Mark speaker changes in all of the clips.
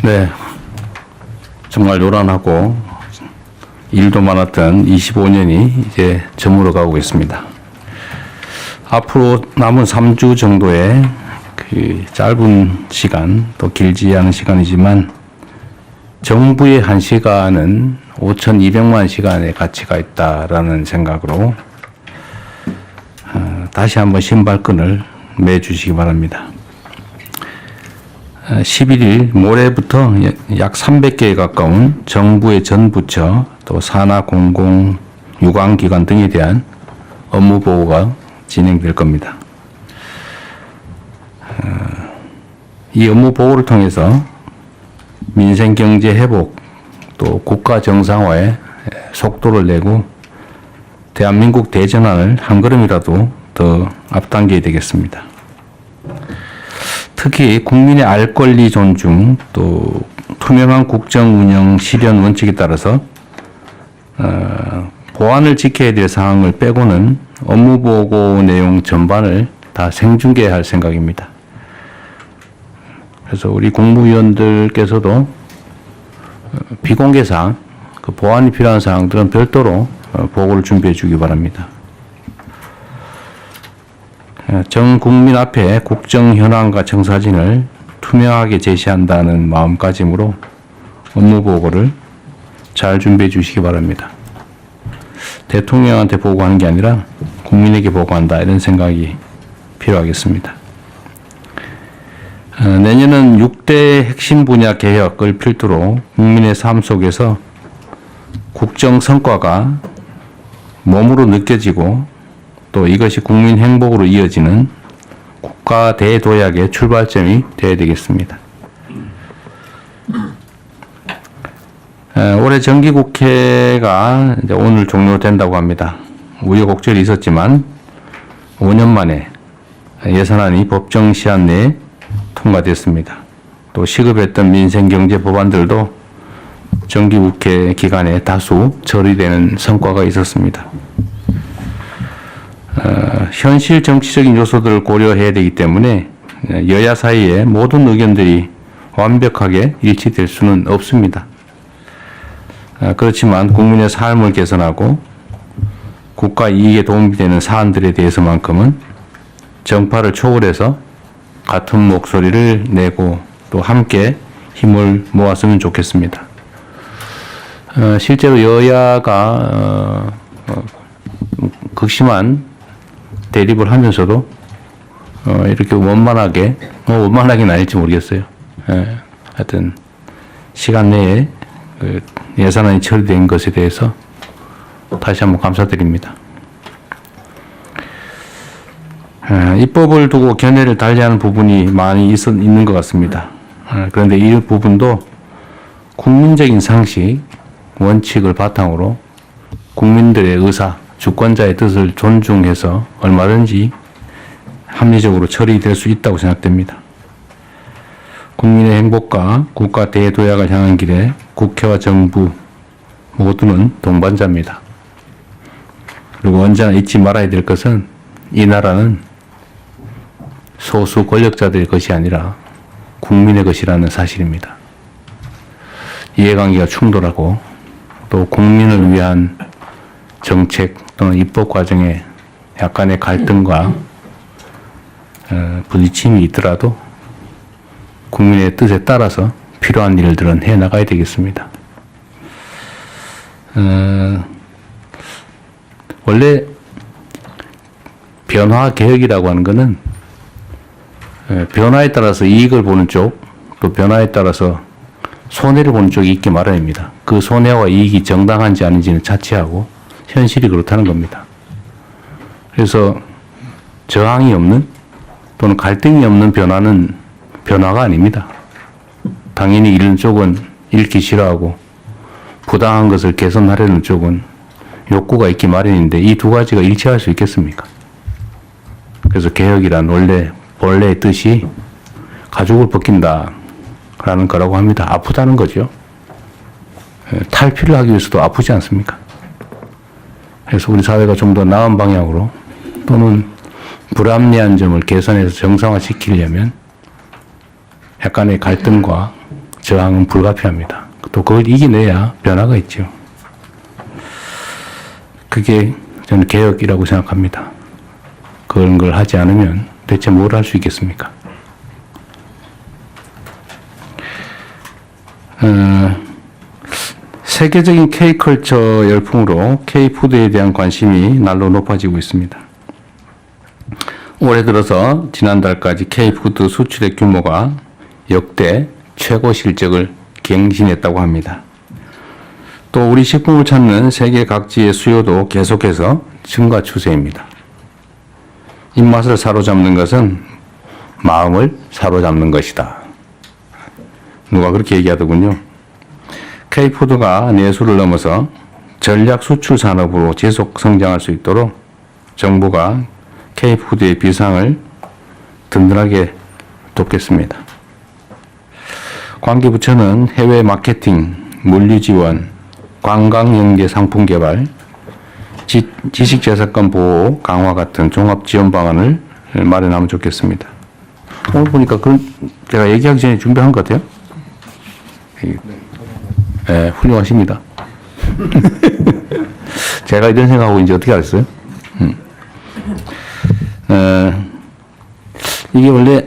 Speaker 1: 네, 정말 요란하고 일도 많았던 25년이 이제 저물어 가고 있습니다. 앞으로 남은 3주 정도의 그 짧은 시간, 또 길지 않은 시간이지만 정부의 1시간은 5,200만 시간의 가치가 있다라는 생각으로 다시 한번 신발끈을 매주시기 바랍니다. 11일 모레부터 약 300개에 가까운 정부의 전 부처 또 산하 공공 유관기관 등에 대한 업무 보고가 진행될 겁니다. 이 업무 보고를 통해서 민생 경제 회복 또 국가 정상화에 속도를 내고 대한민국 대전환을 한 걸음이라도 더 앞당겨야 되겠습니다. 특히 국민의 알 권리 존중 또 투명한 국정 운영 실현 원칙에 따라서 보안을 지켜야 될 사항을 빼고는 업무 보고 내용 전반을 다 생중계해야 할 생각입니다. 그래서 우리 국무위원들께서도 비공개 사항, 그 보안이 필요한 사항들은 별도로 보고를 준비해 주기 바랍니다. 전 국민 앞에 국정 현황과 청사진을 투명하게 제시한다는 마음가짐으로 업무 보고를 잘 준비해 주시기 바랍니다. 대통령한테 보고하는 게 아니라 국민에게 보고한다 이런 생각이 필요하겠습니다. 내년은 6대 핵심 분야 개혁을 필두로 국민의 삶 속에서 국정 성과가 몸으로 느껴지고 또 이것이 국민 행복으로 이어지는 국가 대도약의 출발점이 되어야 되겠습니다. 올해 정기국회가 이제 오늘 종료된다고 합니다. 우여곡절이 있었지만 5년 만에 예산안이 법정 시한 내에 통과됐습니다. 또 시급했던 민생경제 법안들도 정기국회 기간에 다수 처리되는 성과가 있었습니다. 현실 정치적인 요소들을 고려해야 되기 때문에 여야 사이에 모든 의견들이 완벽하게 일치될 수는 없습니다. 그렇지만 국민의 삶을 개선하고 국가 이익에 도움이 되는 사안들에 대해서만큼은 정파를 초월해서 같은 목소리를 내고 또 함께 힘을 모았으면 좋겠습니다. 실제로 여야가 극심한 대립을 하면서도 이렇게 원만하게, 원만하긴 아닐지 모르겠어요. 하여튼 시간 내에 그 예산안이 처리된 것에 대해서 다시 한번 감사드립니다. 입법을 두고 견해를 달리하는 부분이 많이 있는 것 같습니다. 그런데 이 부분도 국민적인 상식, 원칙을 바탕으로 국민들의 의사, 주권자의 뜻을 존중해서 얼마든지 합리적으로 처리될 수 있다고 생각됩니다. 국민의 행복과 국가 대도약을 향한 길에 국회와 정부 모두는 동반자입니다. 그리고 언제나 잊지 말아야 될 것은 이 나라는 소수 권력자들의 것이 아니라 국민의 것이라는 사실입니다. 이해관계가 충돌하고 또 국민을 위한 정책 또는 입법 과정에 약간의 갈등과 부딪힘이 있더라도 국민의 뜻에 따라서 필요한 일들은 해나가야 되겠습니다. 원래 변화 개혁이라고 하는 것은 변화에 따라서 이익을 보는 쪽, 또 변화에 따라서 손해를 보는 쪽이 있기 마련입니다. 그 손해와 이익이 정당한지 아닌지는 차치하고 현실이 그렇다는 겁니다. 그래서 저항이 없는 또는 갈등이 없는 변화는 변화가 아닙니다. 당연히 잃는 쪽은 잃기 싫어하고 부당한 것을 개선하려는 쪽은 욕구가 있기 마련인데 이 두 가지가 일치할 수 있겠습니까? 그래서 개혁이란 본래의 뜻이 가죽을 벗긴다라는 거라고 합니다. 아프다는 거죠. 탈피를 하기 위해서도 아프지 않습니까? 그래서 우리 사회가 좀 더 나은 방향으로 또는 불합리한 점을 개선해서 정상화시키려면 약간의 갈등과 저항은 불가피합니다. 또 그걸 이겨내야 변화가 있죠. 그게 저는 개혁이라고 생각합니다. 그런 걸 하지 않으면 대체 뭘 할 수 있겠습니까? 세계적인 K컬처 열풍으로 K푸드에 대한 관심이 날로 높아지고 있습니다. 올해 들어서 지난달까지 K푸드 수출의 규모가 역대 최고 실적을 갱신했다고 합니다. 또 우리 식품을 찾는 세계 각지의 수요도 계속해서 증가 추세입니다. 입맛을 사로잡는 것은 마음을 사로잡는 것이다. 누가 그렇게 얘기하더군요. K푸드가 내수를 넘어서 전략 수출 산업으로 지속 성장할 수 있도록 정부가 K푸드의 비상을 든든하게 돕겠습니다. 관계부처는 해외 마케팅, 물류 지원, 관광 연계 상품 개발, 지식재산권 보호 강화 같은 종합 지원 방안을 마련하면 좋겠습니다. 오늘 보니까 제가 얘기하기 전에 준비한 것 같아요. 네, 훌륭하십니다. 제가 이런 생각하고 이제 어떻게 알았어요? 이게 원래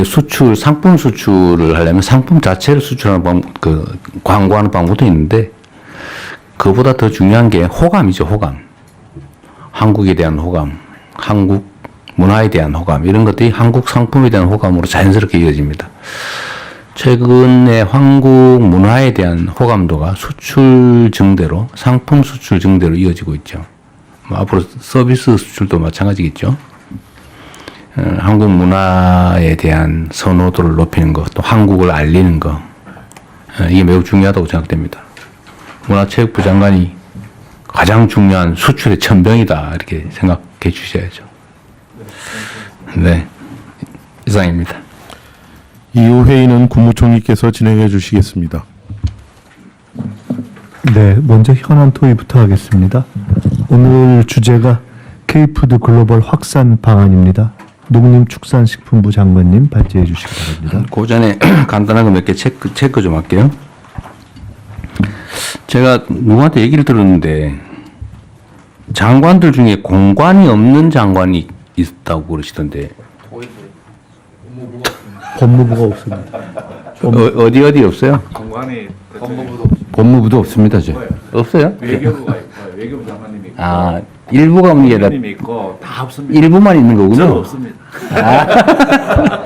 Speaker 1: 수출, 상품 수출을 하려면 상품 자체를 수출하는 방법, 광고하는 방법도 있는데, 그보다 더 중요한 게 호감이죠, 호감. 한국에 대한 호감, 한국 문화에 대한 호감, 이런 것들이 한국 상품에 대한 호감으로 자연스럽게 이어집니다. 최근에 한국 문화에 대한 호감도가 수출 증대로, 상품 수출 증대로 이어지고 있죠. 앞으로 서비스 수출도 마찬가지겠죠. 한국 문화에 대한 선호도를 높이는 것, 또 한국을 알리는 것, 이게 매우 중요하다고 생각됩니다. 문화체육부 장관이 가장 중요한 수출의 천병이다, 이렇게 생각해 주셔야죠. 네, 이상입니다.
Speaker 2: 이후 회의는 국무총리께서 진행해 주시겠습니다.
Speaker 3: 네, 먼저 현안 토의부터 하겠습니다. 오늘 주제가 K푸드 글로벌 확산 방안입니다. 농림축산식품부 장관님 발제해 주시기 바랍니다.
Speaker 1: 그 전에 간단하게 몇 개 체크 좀 할게요. 제가 누구한테 얘기를 들었는데 장관들 중에 공관이 없는 장관이 있다고 그러시던데.
Speaker 3: 법무부가 없습니다.
Speaker 1: 어디 없어요?
Speaker 4: 공관이
Speaker 5: 법무부도 없습니다, 저.
Speaker 1: 없어요?
Speaker 4: 외교부가 있고 외교부 장관님이 있고
Speaker 1: 아, 일부가 없는 게 아니라
Speaker 4: 님이 있고 다 없습니다.
Speaker 1: 일부만 있는
Speaker 4: 저는
Speaker 1: 거군요.
Speaker 4: 없습니다.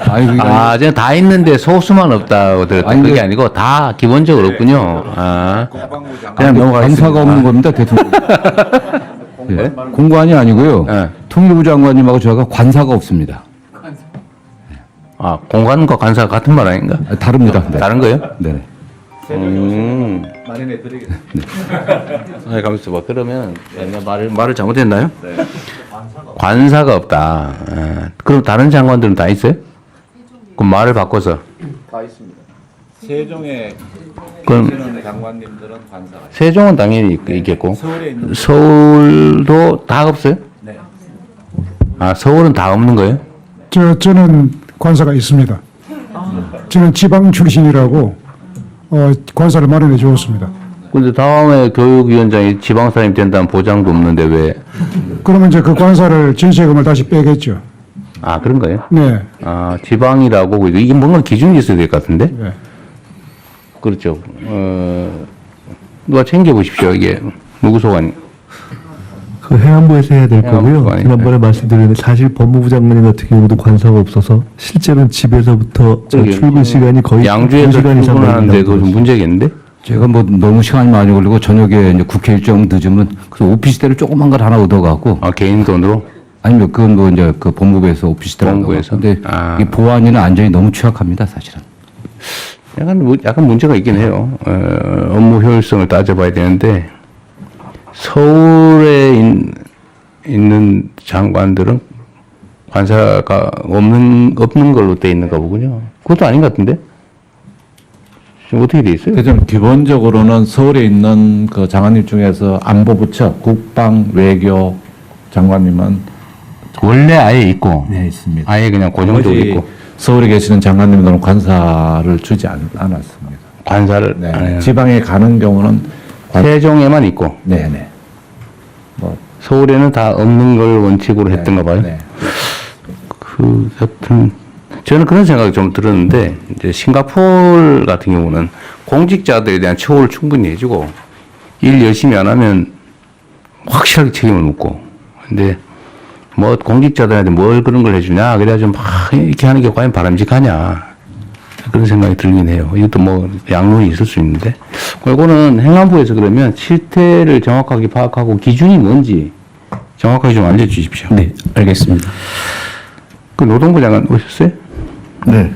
Speaker 5: 아니, 그게
Speaker 1: 제가 다 있는데 소수만 없다고 들었던
Speaker 5: 아니,
Speaker 1: 그게 아니고 다 기본적으로 없군요. 아,
Speaker 4: 국방부 장관
Speaker 1: 그냥 넘어가겠습니다.
Speaker 5: 관사가 없는 겁니다, 대통령. 예? 공관이 아니고요.
Speaker 1: 예.
Speaker 5: 통일부 장관님하고 저희가 관사가 없습니다.
Speaker 1: 아, 공관과 관사가 같은 말 아닌가?
Speaker 5: 아, 다릅니다. 네.
Speaker 1: 다른 거예요?
Speaker 5: 네.
Speaker 4: 마련해 드리겠습니다.
Speaker 1: 아니, 가만있어 봐. 그러면 내가 말을 잘못했나요? 관사가 없다. 아, 그럼 다른 장관들은 다 있어요? 그럼 말을 바꿔서.
Speaker 4: 다 있습니다. 세종에
Speaker 1: 그럼
Speaker 4: 계시는 장관님들은 관사가 있습니다.
Speaker 1: 세종은 당연히 있겠고.
Speaker 4: 서울에 있는
Speaker 1: 서울도 다 없어요?
Speaker 4: 네.
Speaker 1: 아, 서울은 다 없는 거예요?
Speaker 6: 저는 관사가 있습니다. 저는 지방 출신이라고 관사를 마련해 주었습니다.
Speaker 1: 근데 다음에 교육위원장이 지방사람이 된다는 보장도 없는데 왜?
Speaker 6: 그러면 이제 그 관사를 전세금을 다시 빼겠죠.
Speaker 1: 아, 그런 거예요?
Speaker 6: 네.
Speaker 1: 아, 지방이라고, 이게 뭔가 기준이 있어야 될 것 같은데?
Speaker 6: 네.
Speaker 1: 그렇죠. 누가 챙겨보십시오, 이게. 누구 소관이?
Speaker 3: 그 해안부에서 해야 될
Speaker 1: 해안부가
Speaker 3: 거고요.
Speaker 1: 아니네.
Speaker 3: 지난번에 말씀드렸는데 사실 법무부 장관님 같은 경우도 관사가 없어서 실제로는 집에서부터
Speaker 1: 그러게요.
Speaker 3: 출근 시간이 거의
Speaker 1: 양주에서
Speaker 3: 2시간 이상
Speaker 1: 출근하는데
Speaker 3: 걸린다고
Speaker 1: 그거 좀
Speaker 3: 그러죠.
Speaker 1: 문제겠는데?
Speaker 5: 제가 뭐 너무 시간이 많이 걸리고 저녁에 이제 국회 일정 늦으면 그래서 오피스텔을 조그만 걸 하나 얻어갖고
Speaker 1: 아, 개인 돈으로?
Speaker 5: 아니면 그건 뭐 이제 그 법무부에서 오피스텔
Speaker 1: 법무부에서?
Speaker 5: 근데
Speaker 1: 아.
Speaker 5: 이 보안이나 안전이 너무 취약합니다, 사실은.
Speaker 1: 약간 문제가 있긴 해요. 업무 효율성을 따져봐야 되는데, 서울에 있는 장관들은 관사가 없는 걸로 돼 있는가 보군요. 그것도 아닌 것 같은데? 지금 어떻게 돼 있어요?
Speaker 7: 그래서 기본적으로는 서울에 있는 그 장관님 중에서 안보부처, 국방, 외교 장관님은
Speaker 1: 원래 아예 있고,
Speaker 7: 네 있습니다.
Speaker 1: 아예 그냥 고정적으로
Speaker 7: 나머지
Speaker 1: 있고.
Speaker 7: 서울에 계시는 장관님들은 관사를 주지 않았습니다.
Speaker 1: 관사를
Speaker 7: 네. 지방에 가는 경우는
Speaker 1: 세종에만 있고
Speaker 7: 네네. 뭐
Speaker 1: 서울에는 다 없는 걸 원칙으로 했던가 봐요.
Speaker 7: 네.
Speaker 1: 그 여튼 저는 그런 생각이 좀 들었는데 이제 싱가포르 같은 경우는 공직자들에 대한 처우를 충분히 해주고 일 열심히 안 하면 확실하게 책임을 묻고 근데 뭐 공직자들한테 뭘 그런 걸 해주냐 그래가지고 막 이렇게 하는 게 과연 바람직하냐 그런 생각이 들긴 해요. 이것도 뭐 양론이 있을 수 있는데 이거는 행안부에서 그러면 실태를 정확하게 파악하고 기준이 뭔지 정확하게 좀 알려주십시오.
Speaker 5: 네, 알겠습니다.
Speaker 1: 그 노동부 장관 오셨어요?
Speaker 2: 네.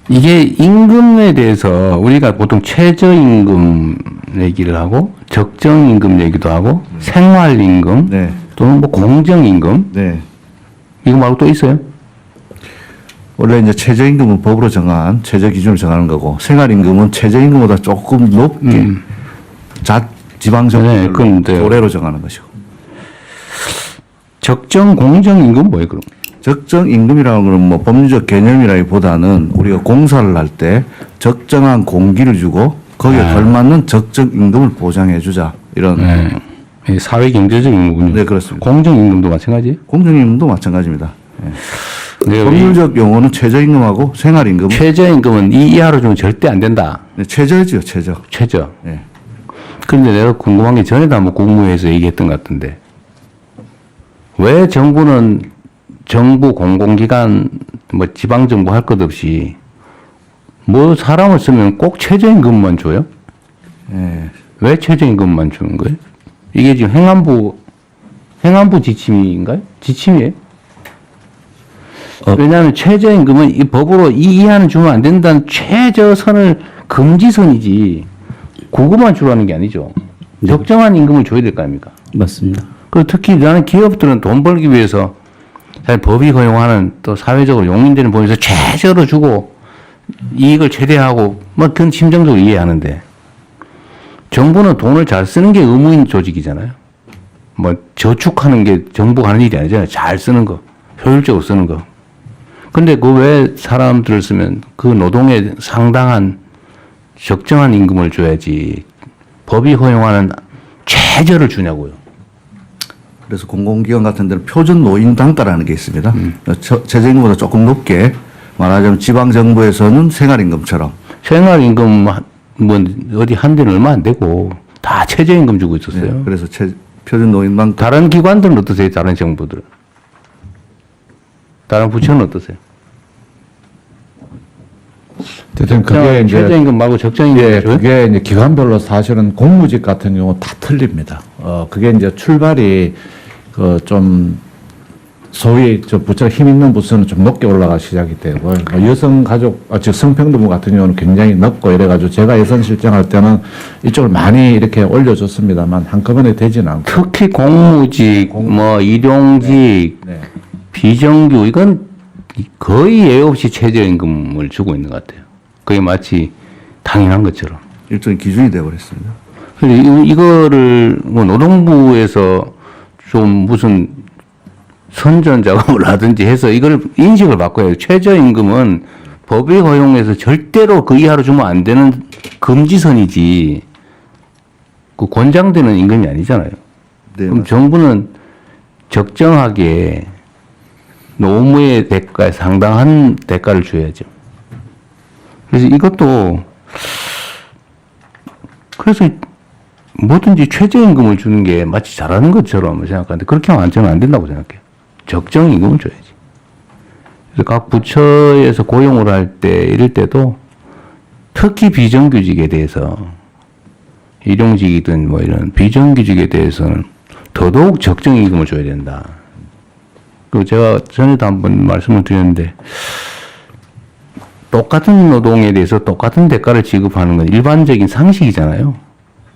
Speaker 1: 이게 임금에 대해서 우리가 보통 최저임금 얘기를 하고 적정임금 얘기도 하고 생활임금
Speaker 8: 네.
Speaker 1: 또는 뭐 공정임금
Speaker 8: 네.
Speaker 1: 이거 말고 또 있어요?
Speaker 8: 원래 이제 최저임금은 법으로 정한 최저 기준을 정하는 거고 생활임금은 최저임금보다 조금 높게 지방정부
Speaker 1: 네, 그건 돼요.
Speaker 8: 조례로 정하는 것이고
Speaker 1: 적정 공정임금 뭐예요 그럼?
Speaker 8: 적정임금이라는 건 뭐 법률적 개념이라기보다는 우리가 공사를 할 때 적정한 공기를 주고 거기에 걸맞는 적정임금을 보장해 주자 이런
Speaker 1: 네. 사회경제적 임금군요.
Speaker 8: 네, 그렇습니다.
Speaker 1: 공정임금도 마찬가지?
Speaker 8: 공정임금도 마찬가지입니다. 예.
Speaker 1: 네,
Speaker 8: 법률적 용어는 최저임금하고 생활임금은
Speaker 1: 최저임금은 이 이하로 주면 절대 안 된다.
Speaker 8: 네, 최저지요, 최저.
Speaker 1: 최저.
Speaker 8: 예.
Speaker 1: 그런데 내가 궁금한 게 전에도 한번 국무회에서 얘기했던 것 같은데 왜 정부는 정부 공공기관 뭐 지방정부 할 것 없이 뭐 사람을 쓰면 꼭 최저임금만 줘요?
Speaker 8: 예.
Speaker 1: 왜 최저임금만 주는 거예요? 이게 지금 행안부 지침인가요? 지침이에요? 왜냐하면 최저임금은 이 법으로 이 이하는 주면 안 된다는 최저선을 금지선이지 그것만 주라는 게 아니죠. 적정한 임금을 줘야 될 거 아닙니까?
Speaker 5: 맞습니다.
Speaker 1: 그리고 특히 나는 기업들은 돈 벌기 위해서 사실 법이 허용하는 또 사회적으로 용인되는 법에서 최저로 주고 이익을 최대하고 뭐 그건 심정적으로 이해하는데 정부는 돈을 잘 쓰는 게 의무인 조직이잖아요. 뭐 저축하는 게 정부가 하는 일이 아니잖아요. 잘 쓰는 거, 효율적으로 쓰는 거. 근데 그 외 사람들을 쓰면 그 노동에 상당한 적정한 임금을 줘야지 법이 허용하는 최저를 주냐고요.
Speaker 8: 그래서 공공기관 같은 데는 표준 노인 단가라는 게 있습니다. 최저임금보다 조금 높게 말하자면 지방정부에서는 생활임금처럼.
Speaker 1: 생활임금 뭐 어디 한 데는 얼마 안 되고 다 최저임금 주고 있었어요.
Speaker 8: 네, 그래서 표준 노인 단가.
Speaker 1: 다른 기관들은 어떠세요? 다른 정부들은? 다른 부처는 어떠세요?
Speaker 7: 대통령 그게 이제
Speaker 1: 최저임금 말고 적정임금
Speaker 7: 예,
Speaker 1: 줘요?
Speaker 7: 그게 이제 기관별로 사실은 공무직 같은 경우 다 틀립니다. 그게 이제 출발이 그 좀 소위 저 부처가 힘 있는 부서는 좀 높게 올라가기 시작이 되고 뭐 여성 가족 즉 성평등부 같은 경우는 굉장히 높고 이래가지고 제가 예산 실정할 때는 이쪽을 많이 이렇게 올려줬습니다만 한꺼번에 되지는 않고
Speaker 1: 특히 공무직, 뭐 일용직,
Speaker 7: 네.
Speaker 1: 비정규 이건 거의 예외 없이 최저임금을 주고 있는 것 같아요. 그게 마치 당연한 것처럼.
Speaker 8: 일종의 기준이 되어버렸습니다.
Speaker 1: 근데 이거를 뭐 노동부에서 좀 무슨 선전 작업을 하든지 해서 이걸 인식을 바꿔야 해요. 최저임금은 법에 허용해서 절대로 그 이하로 주면 안 되는 금지선이지 그 권장되는 임금이 아니잖아요.
Speaker 8: 네,
Speaker 1: 그럼 정부는 적정하게 노무의 대가에 상당한 대가를 줘야죠. 그래서 이것도 그래서 뭐든지 최저임금을 주는 게 마치 잘하는 것처럼 생각하는데 그렇게 하면 저는 안 된다고 생각해요. 적정임금을 줘야지. 그래서 각 부처에서 고용을 할 때 이럴 때도 특히 비정규직에 대해서 일용직이든 뭐 이런 비정규직에 대해서는 더더욱 적정임금을 줘야 된다. 그 제가 전에도 한번 말씀을 드렸는데 똑같은 노동에 대해서 똑같은 대가를 지급하는 건 일반적인 상식이잖아요.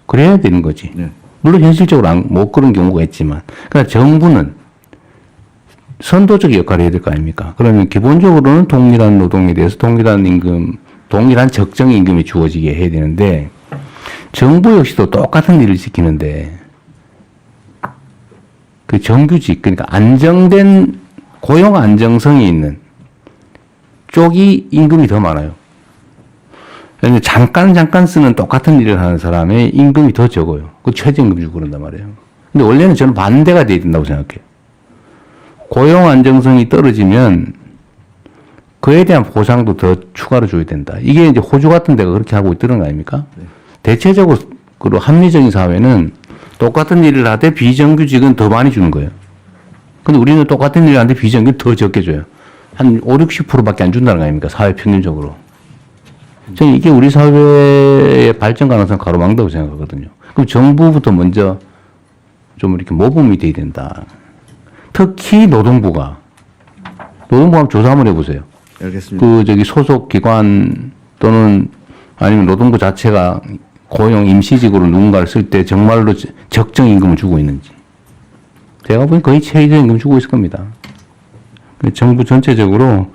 Speaker 1: 그래야 되는 거지.
Speaker 8: 네.
Speaker 1: 물론 현실적으로 못 그런 경우가 있지만, 그러니까 정부는 선도적 역할을 해야 될 거 아닙니까? 그러면 기본적으로는 동일한 노동에 대해서 동일한 임금, 동일한 적정 임금이 주어지게 해야 되는데, 정부 역시도 똑같은 일을 시키는데, 그 정규직, 그러니까 안정된 고용 안정성이 있는 쪽이 임금이 더 많아요. 그러니까 잠깐 쓰는 똑같은 일을 하는 사람의 임금이 더 적어요. 그 최저임금 주고 그런단 말이에요. 근데 원래는 저는 반대가 돼야 된다고 생각해요. 고용 안정성이 떨어지면 그에 대한 보상도 더 추가로 줘야 된다. 이게 이제 호주 같은 데가 그렇게 하고 있던 거 아닙니까? 대체적으로 합리적인 사회는 똑같은 일을 하되 비정규직은 더 많이 주는 거예요. 근데 우리는 똑같은 일을 하는데 비정규직은 더 적게 줘요. 한 5, 60%밖에 안 준다는 거 아닙니까? 사회 평균적으로. 저는 이게 우리 사회의 발전 가능성 가로막는다고 생각하거든요. 그럼 정부부터 먼저 좀 이렇게 모범이 돼야 된다. 특히 노동부가 한번 조사 한번 해보세요.
Speaker 8: 알겠습니다.
Speaker 1: 소속 기관 또는 아니면 노동부 자체가 고용 임시직으로 누군가를 쓸 때 정말로 적정 임금을 주고 있는지. 제가 보기엔 거의 최저 임금 주고 있을 겁니다. 정부 전체적으로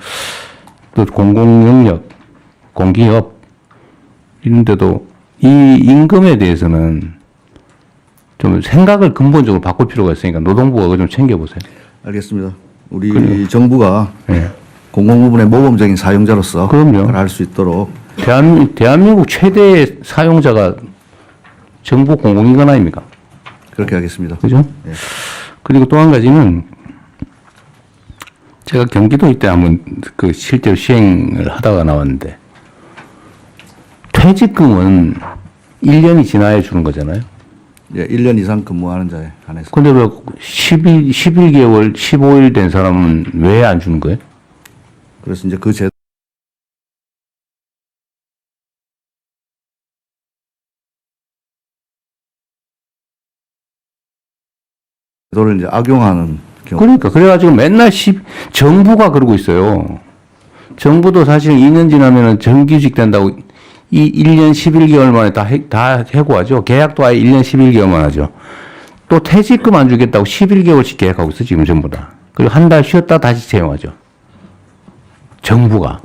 Speaker 1: 또 공공영역, 공기업 이런 데도 이 임금에 대해서는 좀 생각을 근본적으로 바꿀 필요가 있으니까 노동부가 그거 좀 챙겨보세요.
Speaker 8: 알겠습니다. 우리 정부가
Speaker 1: 네.
Speaker 8: 공공부문의 모범적인 사용자로서
Speaker 1: 그럼요.
Speaker 8: 할 수 있도록
Speaker 1: 대한민국 최대의 사용자가 정부 공공기관 아닙니까?
Speaker 8: 그렇게 하겠습니다.
Speaker 1: 그죠?
Speaker 8: 네.
Speaker 1: 그리고 또 한 가지는 제가 경기도 이때 한번 그 실제로 시행을 하다가 나왔는데 퇴직금은 1년이 지나야 주는 거잖아요.
Speaker 8: 예, 1년 이상 근무하는 자에 한해서.
Speaker 1: 근데 왜 11개월, 15일 된 사람은 왜 안 주는 거예요?
Speaker 8: 그래서 이제 그 제도를 이제 악용하는 경우.
Speaker 1: 그러니까 그래가지고 맨날 정부가 그러고 있어요. 정부도 사실 2년 지나면은 정규직 된다고 이 1년 11개월 만에 다 해고하죠. 계약도 아예 1년 11개월만 하죠. 또 퇴직금 안 주겠다고 11개월씩 계약하고 있어 지금 전부 다. 그리고 한 달 쉬었다 다시 채용하죠. 정부가.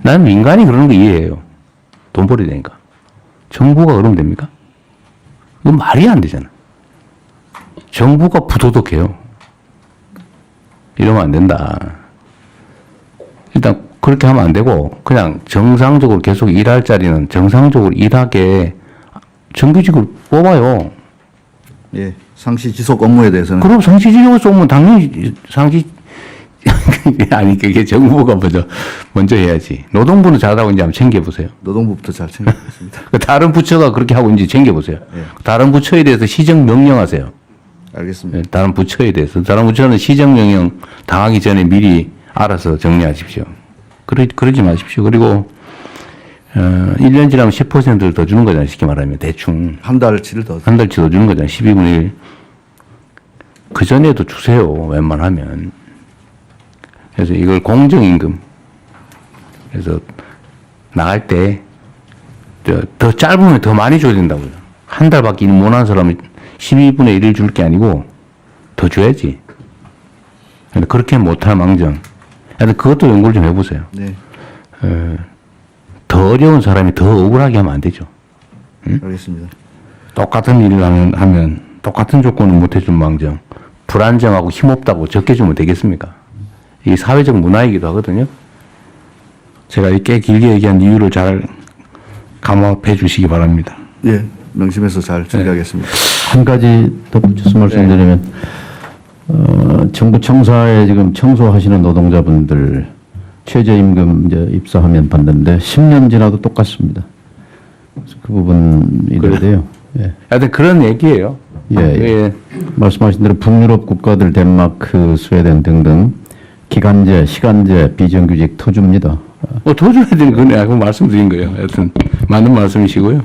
Speaker 1: 난 민간이 그러는 거 이해해요. 돈 벌어야 되니까. 정부가 그러면 됩니까? 이건 말이 안 되잖아. 정부가 부도덕해요. 이러면 안 된다. 일단 그렇게 하면 안 되고 그냥 정상적으로 계속 일할 자리는 정상적으로 일하게 정규직으로 뽑아요.
Speaker 8: 예, 상시 지속 업무에 대해서는
Speaker 1: 그럼 상시직으로 쏘면 당연히 아니 그게 정부가 먼저 해야지. 노동부는 잘하고 있는지 한번 챙겨보세요.
Speaker 8: 노동부부터 잘 챙기겠습니다.
Speaker 1: 다른 부처가 그렇게 하고 있는지 챙겨보세요.
Speaker 8: 예.
Speaker 1: 다른 부처에 대해서 시정 명령하세요.
Speaker 8: 알겠습니다.
Speaker 1: 네, 다른 부처에 대해서. 다른 부처는 시정명령 당하기 전에 미리 알아서 정리하십시오. 그러지 마십시오. 그리고, 1년 지나면 10%를 더 주는 거잖아요. 쉽게 말하면. 대충.
Speaker 8: 한 달치를 더.
Speaker 1: 한 달치 더 주는 거잖아요. 12분의 1. 그 전에도 주세요. 웬만하면. 그래서 이걸 공정임금. 그래서 나갈 때, 더 짧으면 더 많이 줘야 된다고요. 한 달밖에 일 못한 사람이 12분의 1을 줄 게 아니고 더 줘야지. 근데 그렇게 못할 망정. 하여튼 그것도 연구를 좀 해보세요.
Speaker 8: 네,
Speaker 1: 더 어려운 사람이 더 억울하게 하면 안 되죠.
Speaker 8: 알겠습니다.
Speaker 1: 똑같은 일을 하면 똑같은 조건을 못 해준 망정. 불안정하고 힘없다고 적게 주면 되겠습니까? 이 사회적 문화이기도 하거든요. 제가 꽤 길게 얘기한 이유를 잘 감압해 주시기 바랍니다.
Speaker 8: 예, 명심해서 잘 처리하겠습니다.
Speaker 5: 한 가지 덧붙여서 말씀드리면 정부 청사에 지금 청소하시는 노동자분들 최저임금 이제 입사하면 받는데 10년 지나도 똑같습니다. 그래서 그 부분 이래야 돼요. 예.
Speaker 1: 하여튼 그런 얘기예요.
Speaker 5: 예. 말씀하신 대로 북유럽 국가들 덴마크, 스웨덴 등등 기간제, 시간제, 비정규직 터줍니다.
Speaker 1: 더 줘야 되는 거네. 그 말씀드린 거예요. 하여튼 맞는 말씀이시고요.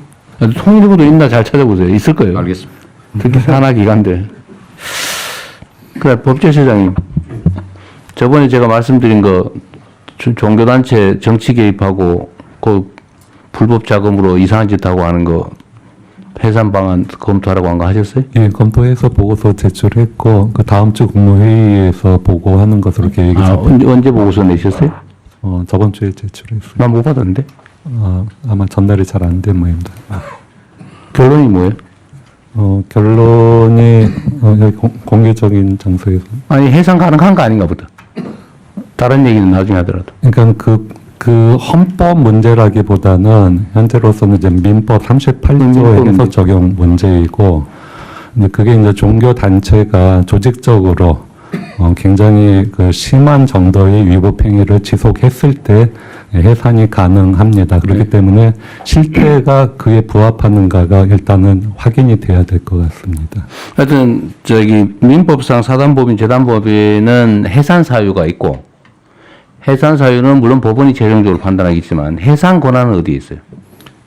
Speaker 1: 통일부도 있나 잘 찾아보세요. 있을 거예요.
Speaker 5: 알겠습니다.
Speaker 1: 특히 산하 기관들. 그래 법제처장님, 저번에 제가 말씀드린 거 종교단체 정치 개입하고 그 불법 자금으로 이상한 짓 하고 하는 거 해산 방안 검토하라고 한 거 하셨어요?
Speaker 9: 예, 검토해서 보고서 제출했고 그 다음 주 국무회의에서 보고하는 것으로 계획이
Speaker 1: 언제 보고서 내셨어요?
Speaker 9: 저번 주에 제출했어요.
Speaker 1: 난 못 받았는데.
Speaker 9: 아마 전달이 잘 안 된 모양입니다.
Speaker 1: 결론이 뭐예요?
Speaker 9: 결론이 여기 공개적인 장소에서.
Speaker 1: 아니 해상 가능한 거 아닌가 보다. 다른 얘기는 나중에 하더라도.
Speaker 9: 그러니까 그 헌법 문제라기보다는 현재로서는 이제 민법 38조에서
Speaker 1: 문제.
Speaker 9: 적용 문제이고, 이제 그게 이제 종교 단체가 조직적으로 굉장히 그 심한 정도의 위법 행위를 지속했을 때 해산이 가능합니다. 그렇기 때문에 실태가 그에 부합하는가가 일단은 확인이 돼야 될 것 같습니다.
Speaker 1: 하여튼 저기 민법상 사단법인 재단법인은 해산 사유가 있고 해산 사유는 물론 법원이 최종적으로 판단하겠지만 해산 권한은 어디에 있어요?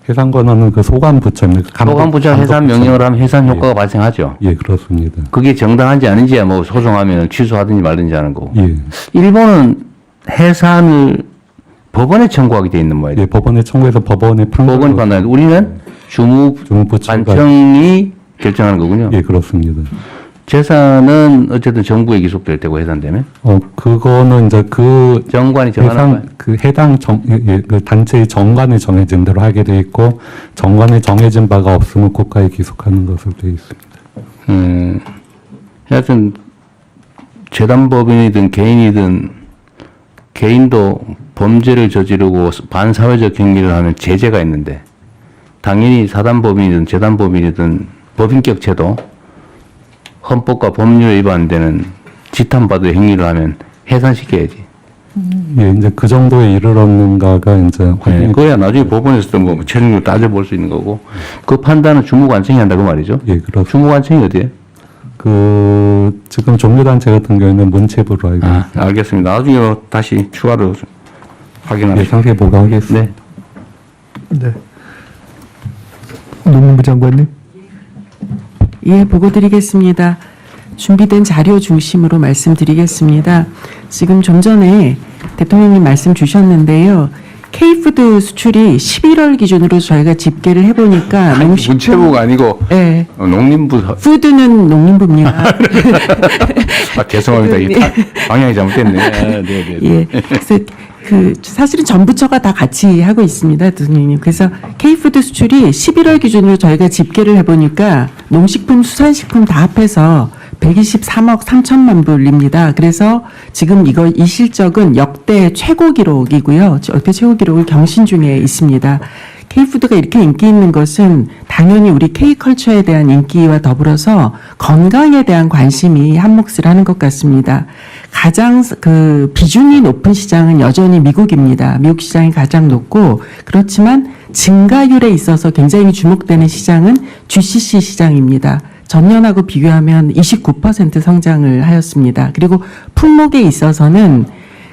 Speaker 9: 해산 권한은 그 소관부처입니다.
Speaker 1: 소관부처 해산 명령을 하면 해산 효과가 발생하죠.
Speaker 9: 예, 그렇습니다.
Speaker 1: 그게 정당한지 아닌지야 뭐 소송하면 취소하든지 말든지 하는 거고.
Speaker 9: 예.
Speaker 1: 일본은 해산을 법원에 청구하게 돼 있는 모양이에요.
Speaker 9: 예, 법원에 청구해서 법원에
Speaker 1: 법원이 판단. 우리는
Speaker 9: 주무부처가
Speaker 1: 주무관청이 결정하는 거군요.
Speaker 9: 예, 그렇습니다.
Speaker 1: 재산은 어쨌든 정부에 기속될 테고 해산되면
Speaker 9: 그거는 이제 그
Speaker 1: 정관이 정하는 거예요.
Speaker 9: 그 해당 그 단체의 정관이 정해진 대로 하게 돼 있고 정관이 정해진 바가 없으면 국가에 기속하는 것으로 되어 있습니다.
Speaker 1: 하여튼 재단법인이든 개인이든 개인도 범죄를 저지르고 반사회적 행위를 하면 제재가 있는데 당연히 사단법인이든 재단법인이든 법인격체도 헌법과 법률에 위반되는 지탄받을 행위를 하면 해산시켜야지.
Speaker 9: 예, 이제 그 정도에 이르렀는가가 이제
Speaker 1: 네,
Speaker 9: 확인이
Speaker 1: 그거야 나중에 법원에서도 뭐 최종적으로 따져볼 수 있는 거고 그 판단은 주무관청이 한다고 말이죠.
Speaker 9: 예, 그렇습니다.
Speaker 1: 주무관청이 어디에?
Speaker 9: 그 지금 종교단체 같은 경우에는 문체부로 알고 있습니다.
Speaker 1: 알겠습니다. 나중에 다시 추가로
Speaker 9: 예,
Speaker 1: 확인하겠습니다.
Speaker 9: 상세 보고하겠습니다.
Speaker 1: 네.
Speaker 3: 네. 농림부 장관님.
Speaker 10: 예, 보고 드리겠습니다. 준비된 자료 중심으로 말씀드리겠습니다. 지금 좀 전에 대통령님 말씀 주셨는데요. K푸드 수출이 11월 기준으로 저희가 집계를 해보니까
Speaker 1: 문체부가 아니고
Speaker 10: 네.
Speaker 1: 농림부.
Speaker 10: 푸드는 농림부입니다.
Speaker 1: 죄송합니다. 이게 방향이 잘못됐네. 네.
Speaker 10: 예. 그래서 그 사실은 전 부처가 다 같이 하고 있습니다, 대통령님. 그래서 K푸드 수출이 11월 기준으로 저희가 집계를 해보니까 농식품, 수산식품 다 합해서 123억 3천만 불입니다. 그래서 지금 이 실적은 역대 최고 기록이고요. 역대 최고 기록을 경신 중에 있습니다. K푸드가 이렇게 인기 있는 것은 당연히 우리 K컬처에 대한 인기와 더불어서 건강에 대한 관심이 한몫을 하는 것 같습니다. 가장 그 비중이 높은 시장은 여전히 미국입니다. 미국 시장이 가장 높고 그렇지만 증가율에 있어서 굉장히 주목되는 시장은 GCC 시장입니다. 전년하고 비교하면 29% 성장을 하였습니다. 그리고 품목에 있어서는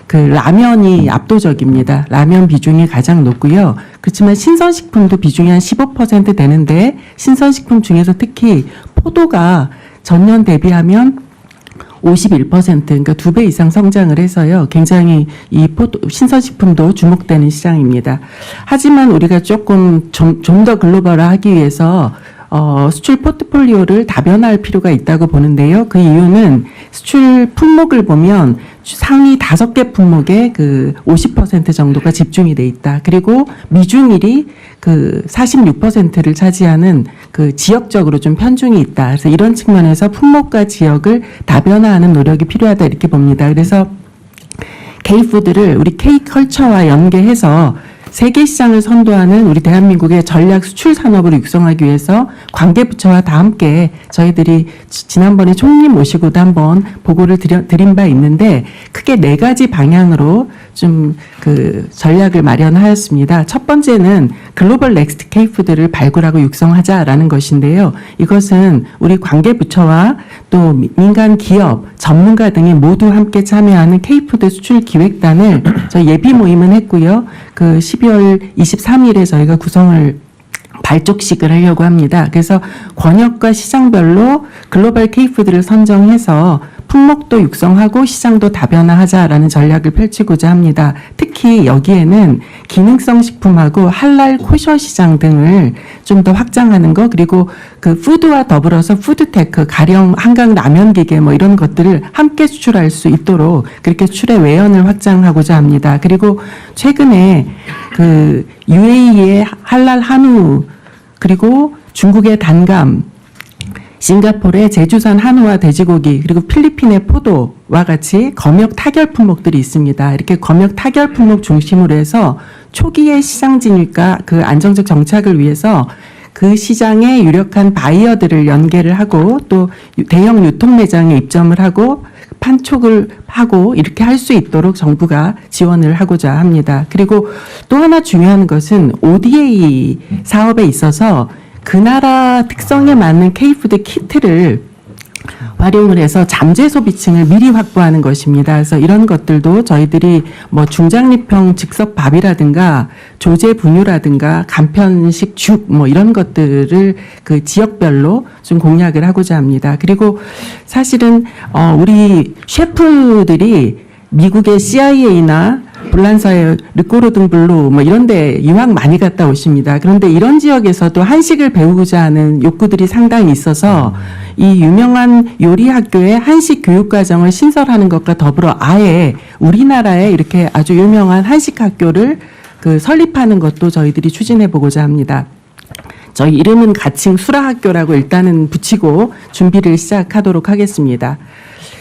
Speaker 10: 그 라면이 압도적입니다. 라면 비중이 가장 높고요. 그렇지만 신선식품도 비중이 한 15% 되는데 신선식품 중에서 특히 포도가 전년 대비하면 51% 그러니까 2배 이상 성장을 해서요. 굉장히 이 신선식품도 주목되는 시장입니다. 하지만 우리가 조금 좀 더 글로벌화하기 위해서 수출 포트폴리오를 다변화할 필요가 있다고 보는데요. 그 이유는 수출 품목을 보면 상위 5개 품목에 그 50% 정도가 집중이 돼 있다. 그리고 미중일이 그 46%를 차지하는 그 지역적으로 좀 편중이 있다. 그래서 이런 측면에서 품목과 지역을 다변화하는 노력이 필요하다 이렇게 봅니다. 그래서 K푸드를 우리 K컬처와 연계해서 세계 시장을 선도하는 우리 대한민국의 전략 수출 산업을 육성하기 위해서 관계부처와 다 함께 저희들이 지난번에 총리 모시고도 한번 보고를 드린 바 있는데 크게 4가지 방향으로 좀 그 전략을 마련하였습니다. 첫 번째는 글로벌 넥스트 K푸드를 발굴하고 육성하자라는 것인데요. 이것은 우리 관계부처와 또 민간 기업, 전문가 등이 모두 함께 참여하는 K푸드 수출 기획단을 저희 예비 모임은 했고요. 그 12월 23일에 저희가 구성을 발족식을 하려고 합니다. 그래서 권역과 시장별로 글로벌 K푸드를 선정해서 품목도 육성하고 시장도 다변화하자라는 전략을 펼치고자 합니다. 특히 여기에는 기능성 식품하고 할랄 코셔 시장 등을 좀 더 확장하는 거 그리고 그 푸드와 더불어서 푸드테크 가령 한강 라면 기계 뭐 이런 것들을 함께 수출할 수 있도록 그렇게 수출의 외연을 확장하고자 합니다. 그리고 최근에 그 UAE의 할랄 한우 그리고 중국의 단감 싱가포르의 제주산 한우와 돼지고기, 그리고 필리핀의 포도와 같이 검역 타결 품목들이 있습니다. 이렇게 검역 타결 품목 중심으로 해서 초기의 시장 진입과 그 안정적 정착을 위해서 그 시장에 유력한 바이어들을 연계를 하고 또 대형 유통 매장에 입점을 하고 판촉을 하고 이렇게 할 수 있도록 정부가 지원을 하고자 합니다. 그리고 또 하나 중요한 것은 ODA 사업에 있어서 그 나라 특성에 맞는 K푸드 키트를 활용을 해서 잠재 소비층을 미리 확보하는 것입니다. 그래서 이런 것들도 저희들이 뭐 중장리평 즉석 밥이라든가 조제 분유라든가 간편식 죽 뭐 이런 것들을 그 지역별로 좀 공략을 하고자 합니다. 그리고 사실은 우리 셰프들이 미국의 CIA나 불란서의 르꼬르등 블루 뭐 이런 데 유학 많이 갔다 오십니다. 그런데 이런 지역에서도 한식을 배우고자 하는 욕구들이 상당히 있어서 이 유명한 요리 학교의 한식 교육 과정을 신설하는 것과 더불어 아예 우리나라에 이렇게 아주 유명한 한식 학교를 그 설립하는 것도 저희들이 추진해 보고자 합니다. 저희 이름은 가칭 수라학교라고 일단은 붙이고 준비를 시작하도록 하겠습니다.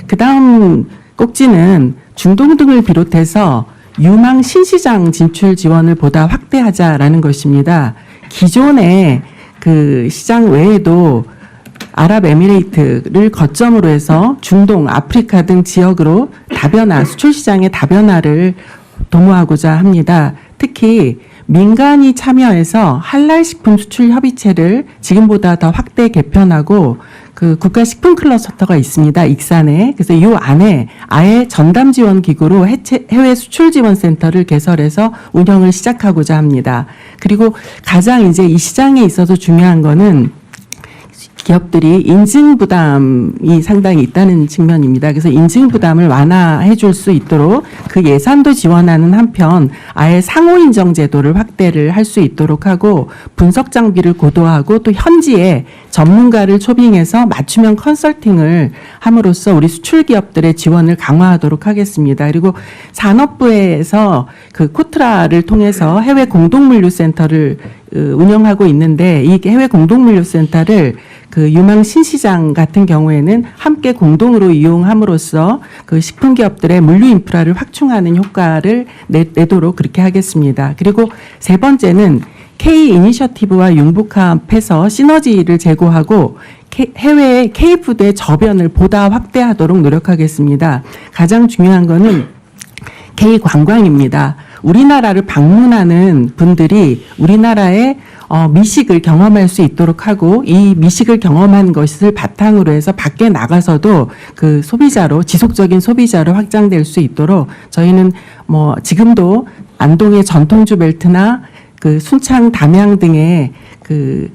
Speaker 10: 그다음 꼭지는 중동 등을 비롯해서 유망 신시장 진출 지원을 보다 확대하자라는 것입니다. 기존의 그 시장 외에도 아랍에미레이트를 거점으로 해서 중동, 아프리카 등 지역으로 다변화, 수출 시장의 다변화를 도모하고자 합니다. 특히 민간이 참여해서 할랄 식품 수출 협의체를 지금보다 더 확대 개편하고 그 국가 식품 클러스터가 있습니다. 익산에. 그래서 이 안에 아예 전담 지원 기구로 해외 수출 지원 센터를 개설해서 운영을 시작하고자 합니다. 그리고 가장 이제 이 시장에 있어서 중요한 거는 기업들이 인증 부담이 상당히 있다는 측면입니다. 그래서 인증 부담을 완화해 줄 수 있도록 그 예산도 지원하는 한편 아예 상호 인정 제도를 확대를 할 수 있도록 하고 분석 장비를 고도화하고 또 현지에 전문가를 초빙해서 맞춤형 컨설팅을 함으로써 우리 수출 기업들의 지원을 강화하도록 하겠습니다. 그리고 산업부에서 그 코트라를 통해서 해외 공동물류센터를 운영하고 있는데 이 해외 공동물류센터를 그 유망 신시장 같은 경우에는 함께 공동으로 이용함으로써 그 식품 기업들의 물류 인프라를 확충하는 효과를 내도록 그렇게 하겠습니다. 그리고 세 번째는 K 이니셔티브와 융복합해서 시너지를 제고하고 해외 K푸드의 저변을 보다 확대하도록 노력하겠습니다. 가장 중요한 거는 K 관광입니다. 우리나라를 방문하는 분들이 우리나라의 미식을 경험할 수 있도록 하고 이 미식을 경험한 것을 바탕으로 해서 밖에 나가서도 그 소비자로 지속적인 소비자로 확장될 수 있도록 저희는 뭐 지금도 안동의 전통주 벨트나 그 순창 담양 등의 그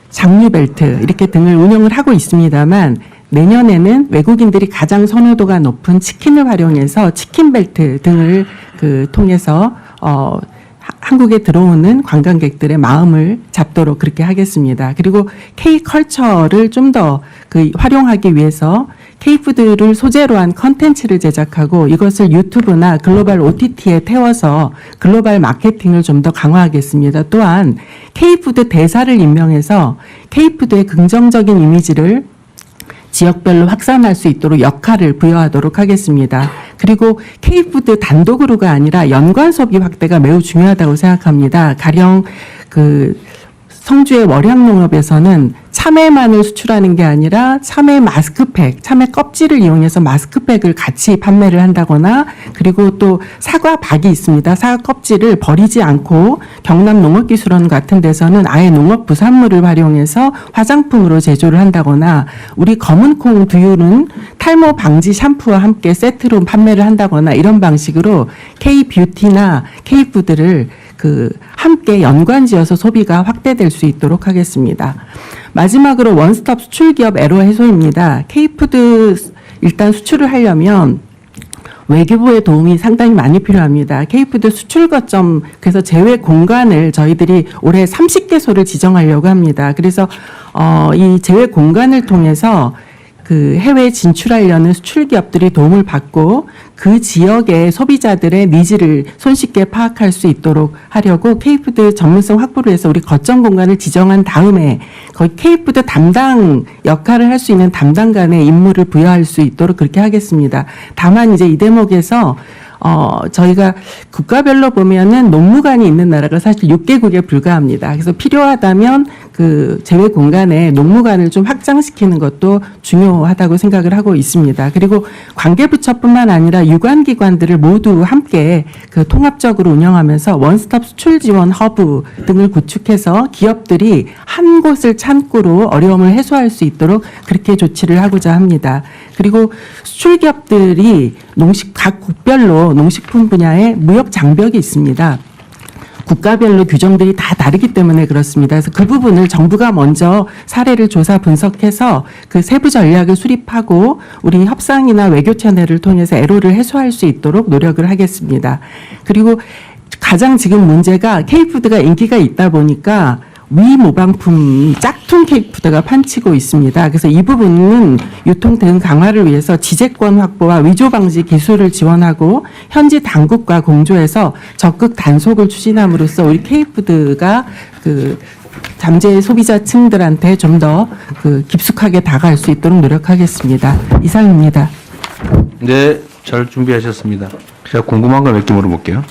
Speaker 10: 장류 벨트 이렇게 등을 운영을 하고 있습니다만 내년에는 외국인들이 가장 선호도가 높은 치킨을 활용해서 치킨 벨트 등을 그 통해서 한국에 들어오는 관광객들의 마음을 잡도록 그렇게 하겠습니다. 그리고 K컬처를 좀 더 그 활용하기 위해서 K푸드를 소재로 한 컨텐츠를 제작하고 이것을 유튜브나 글로벌 OTT에 태워서 글로벌 마케팅을 좀 더 강화하겠습니다. 또한 K푸드 대사를 임명해서 K푸드의 긍정적인 이미지를 지역별로 확산할 수 있도록 역할을 부여하도록 하겠습니다. 그리고 K푸드 단독으로가 아니라 연관 소비 확대가 매우 중요하다고 생각합니다. 가령 그 성주의 월향농업에서는 참외만을 수출하는 게 아니라 참외 마스크팩, 참외 껍질을 이용해서 마스크팩을 같이 판매를 한다거나 그리고 또 사과박이 있습니다. 사과 껍질을 버리지 않고 경남 농업기술원 같은 데서는 아예 농업 부산물을 활용해서 화장품으로 제조를 한다거나 우리 검은콩 두유는 탈모 방지 샴푸와 함께 세트로 판매를 한다거나 이런 방식으로 K뷰티나 K푸드를 그 함께 연관지어서 소비가 확대될 수 있도록 하겠습니다. 마지막으로 원스톱 수출기업 애로 해소입니다. K푸드 일단 수출을 하려면 외교부의 도움이 상당히 많이 필요합니다. K푸드 수출 거점 그래서 제외 공간을 저희들이 올해 30개소를 지정하려고 합니다. 그래서 이 제외 공간을 통해서 그 해외 진출하려는 수출 기업들이 도움을 받고 그 지역의 소비자들의 니즈를 손쉽게 파악할 수 있도록 하려고 K푸드 전문성 확보를 해서 우리 거점 공간을 지정한 다음에 거기 K푸드 담당 역할을 할 수 있는 담당관의 임무를 부여할 수 있도록 그렇게 하겠습니다. 다만 이제 이 대목에서 저희가 국가별로 보면은 농무관이 있는 나라가 사실 6개국에 불과합니다. 그래서 필요하다면 그 제외 공간에 농무관을 좀 확장시키는 것도 중요하다고 생각을 하고 있습니다. 그리고 관계부처뿐만 아니라 유관기관들을 모두 함께 그 통합적으로 운영하면서 원스톱 수출 지원 허브 등을 구축해서 기업들이 한 곳을 창구로 어려움을 해소할 수 있도록 그렇게 조치를 하고자 합니다. 그리고 수출 기업들이 각 국별로 농식품 분야에 무역 장벽이 있습니다. 국가별로 규정들이 다 다르기 때문에 그렇습니다. 그래서 그 부분을 정부가 먼저 사례를 조사 분석해서 그 세부 전략을 수립하고 우리 협상이나 외교 채널을 통해서 애로를 해소할 수 있도록 노력을 하겠습니다. 그리고 가장 지금 문제가 K푸드가 인기가 있다 보니까 위모방품 짝퉁 K푸드가 판치고 있습니다. 그래서 이 부분은 유통 대응 강화를 위해서 지재권 확보와 위조 방지 기술을 지원하고 현지 당국과 공조해서 적극 단속을 추진함으로써 우리 K푸드가 그 잠재 소비자층들한테 좀 더 그 깊숙하게 다가갈 수 있도록 노력하겠습니다. 이상입니다.
Speaker 1: 네, 잘 준비하셨습니다. 제가 궁금한 거 몇 개 물어볼게요.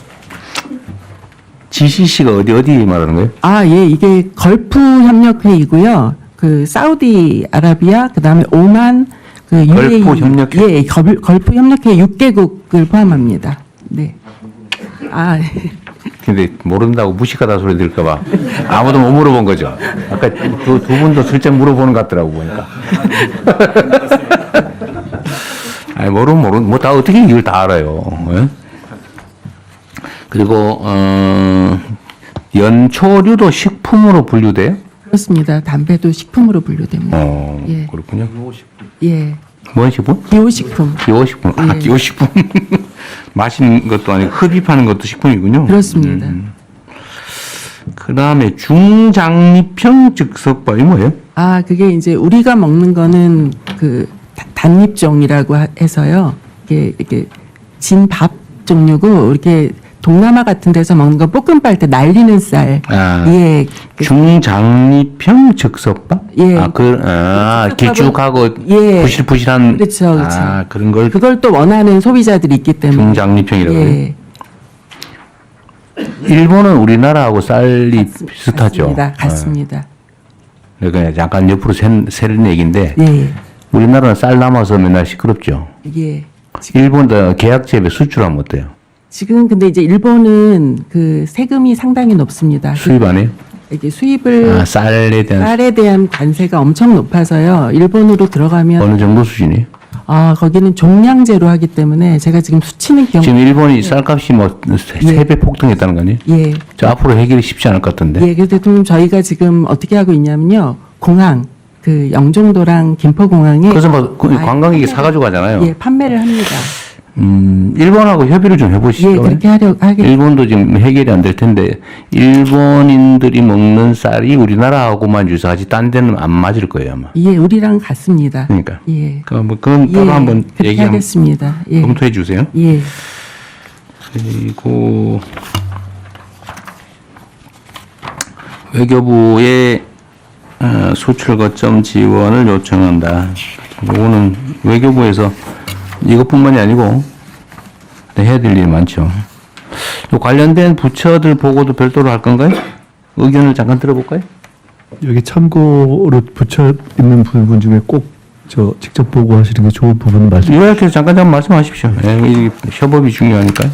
Speaker 1: GCC가 어디 말하는 거예요?
Speaker 10: 아, 예, 이게 걸프 협력회의고요. 그 사우디아라비아, 그다음에 오만, 그 UAE,
Speaker 1: 걸프 협력회?
Speaker 10: 예, 걸프 협력회 6개국을 포함합니다. 네. 아,
Speaker 1: 근데 모른다고 무식하다 소리 들을까봐 아무도 못 물어본 거죠. 아까 두 분도 슬쩍 물어보는 것 같더라고 보니까. 아니 모르면 뭐 다 어떻게 이걸 다 알아요. 예? 그리고 연초류도 식품으로 분류돼요?
Speaker 10: 그렇습니다. 담배도 식품으로 분류됩니다. 예.
Speaker 1: 그렇군요.
Speaker 10: 예.
Speaker 1: 뭔 식품?
Speaker 10: 기호식품.
Speaker 1: 기호식품. 아,
Speaker 10: 예.
Speaker 1: 기호식품. 마시는 것도 아니고 흡입하는 것도 식품이군요.
Speaker 10: 그렇습니다.
Speaker 1: 그 다음에 중장립형 즉석밥이 뭐예요?
Speaker 10: 아, 그게 이제 우리가 먹는 거는 그 단잎종이라고 해서요. 이게 진밥 종류고 이렇게 동남아 같은 데서 먹는 거 볶음밥 때 날리는 쌀.
Speaker 1: 아,
Speaker 10: 예.
Speaker 1: 중장립형 즉석밥?
Speaker 10: 예.
Speaker 1: 길쭉하고
Speaker 10: 예.
Speaker 1: 부실부실한.
Speaker 10: 그렇죠, 그렇죠.
Speaker 1: 그런 걸
Speaker 10: 그걸 또 원하는 소비자들이 있기 때문에.
Speaker 1: 중장립형이라고 해요.
Speaker 10: 예.
Speaker 1: 일본은 우리나라하고 쌀이 비슷하죠.
Speaker 10: 같습니다.
Speaker 1: 그러니까 약간 옆으로 새는 얘기인데
Speaker 10: 예.
Speaker 1: 우리나라는 쌀 남아서 맨날 시끄럽죠.
Speaker 10: 예.
Speaker 1: 일본도 계약제비 수출하면 어때요?
Speaker 10: 지금 근데 이제 일본은 그 세금이 상당히 높습니다.
Speaker 1: 수입 안 해요?
Speaker 10: 이게 수입을
Speaker 1: 쌀에 대한
Speaker 10: 관세가 엄청 높아서요. 일본으로 들어가면
Speaker 1: 어느 정도 수준이에요?
Speaker 10: 거기는 종량제로 하기 때문에 제가 지금 수치는 경우
Speaker 1: 지금 일본이 쌀값이 뭐 3배 폭등했다는 거 아니에요?
Speaker 10: 예.
Speaker 1: 저 앞으로 해결이 쉽지 않을 것 같은데.
Speaker 10: 예, 그래서 좀 저희가 지금 어떻게 하고 있냐면요. 공항 그 영종도랑 김포공항에
Speaker 1: 그래서 뭐 관광객이 사가지고 가잖아요.
Speaker 10: 예, 판매를 합니다.
Speaker 1: 일본하고 협의를 좀 해보시죠.
Speaker 10: 예, 그렇게 하겠습니다.
Speaker 1: 일본도 지금 해결이 안 될 텐데 일본인들이 먹는 쌀이 우리나라하고만 유사하지 딴 데는 안 맞을 거예요 아마.
Speaker 10: 예, 우리랑 같습니다.
Speaker 1: 그러니까.
Speaker 10: 예.
Speaker 1: 그건 따로 한번
Speaker 10: 그렇게
Speaker 1: 얘기하면
Speaker 10: 하겠습니다. 예.
Speaker 1: 검토해 주세요.
Speaker 10: 예.
Speaker 1: 그리고 외교부에 수출 거점 지원을 요청한다. 이거는 외교부에서 이것뿐만이 아니고 해야 될 일이 많죠. 또 관련된 부처들 보고도 별도로 할 건가요? 의견을 잠깐 들어볼까요?
Speaker 3: 여기 참고로 붙여 있는 부분 중에 꼭 직접 보고하시는 게 좋을 부분
Speaker 1: 요약해서 잠깐 말씀하십시오. 이 협업이 중요하니까요.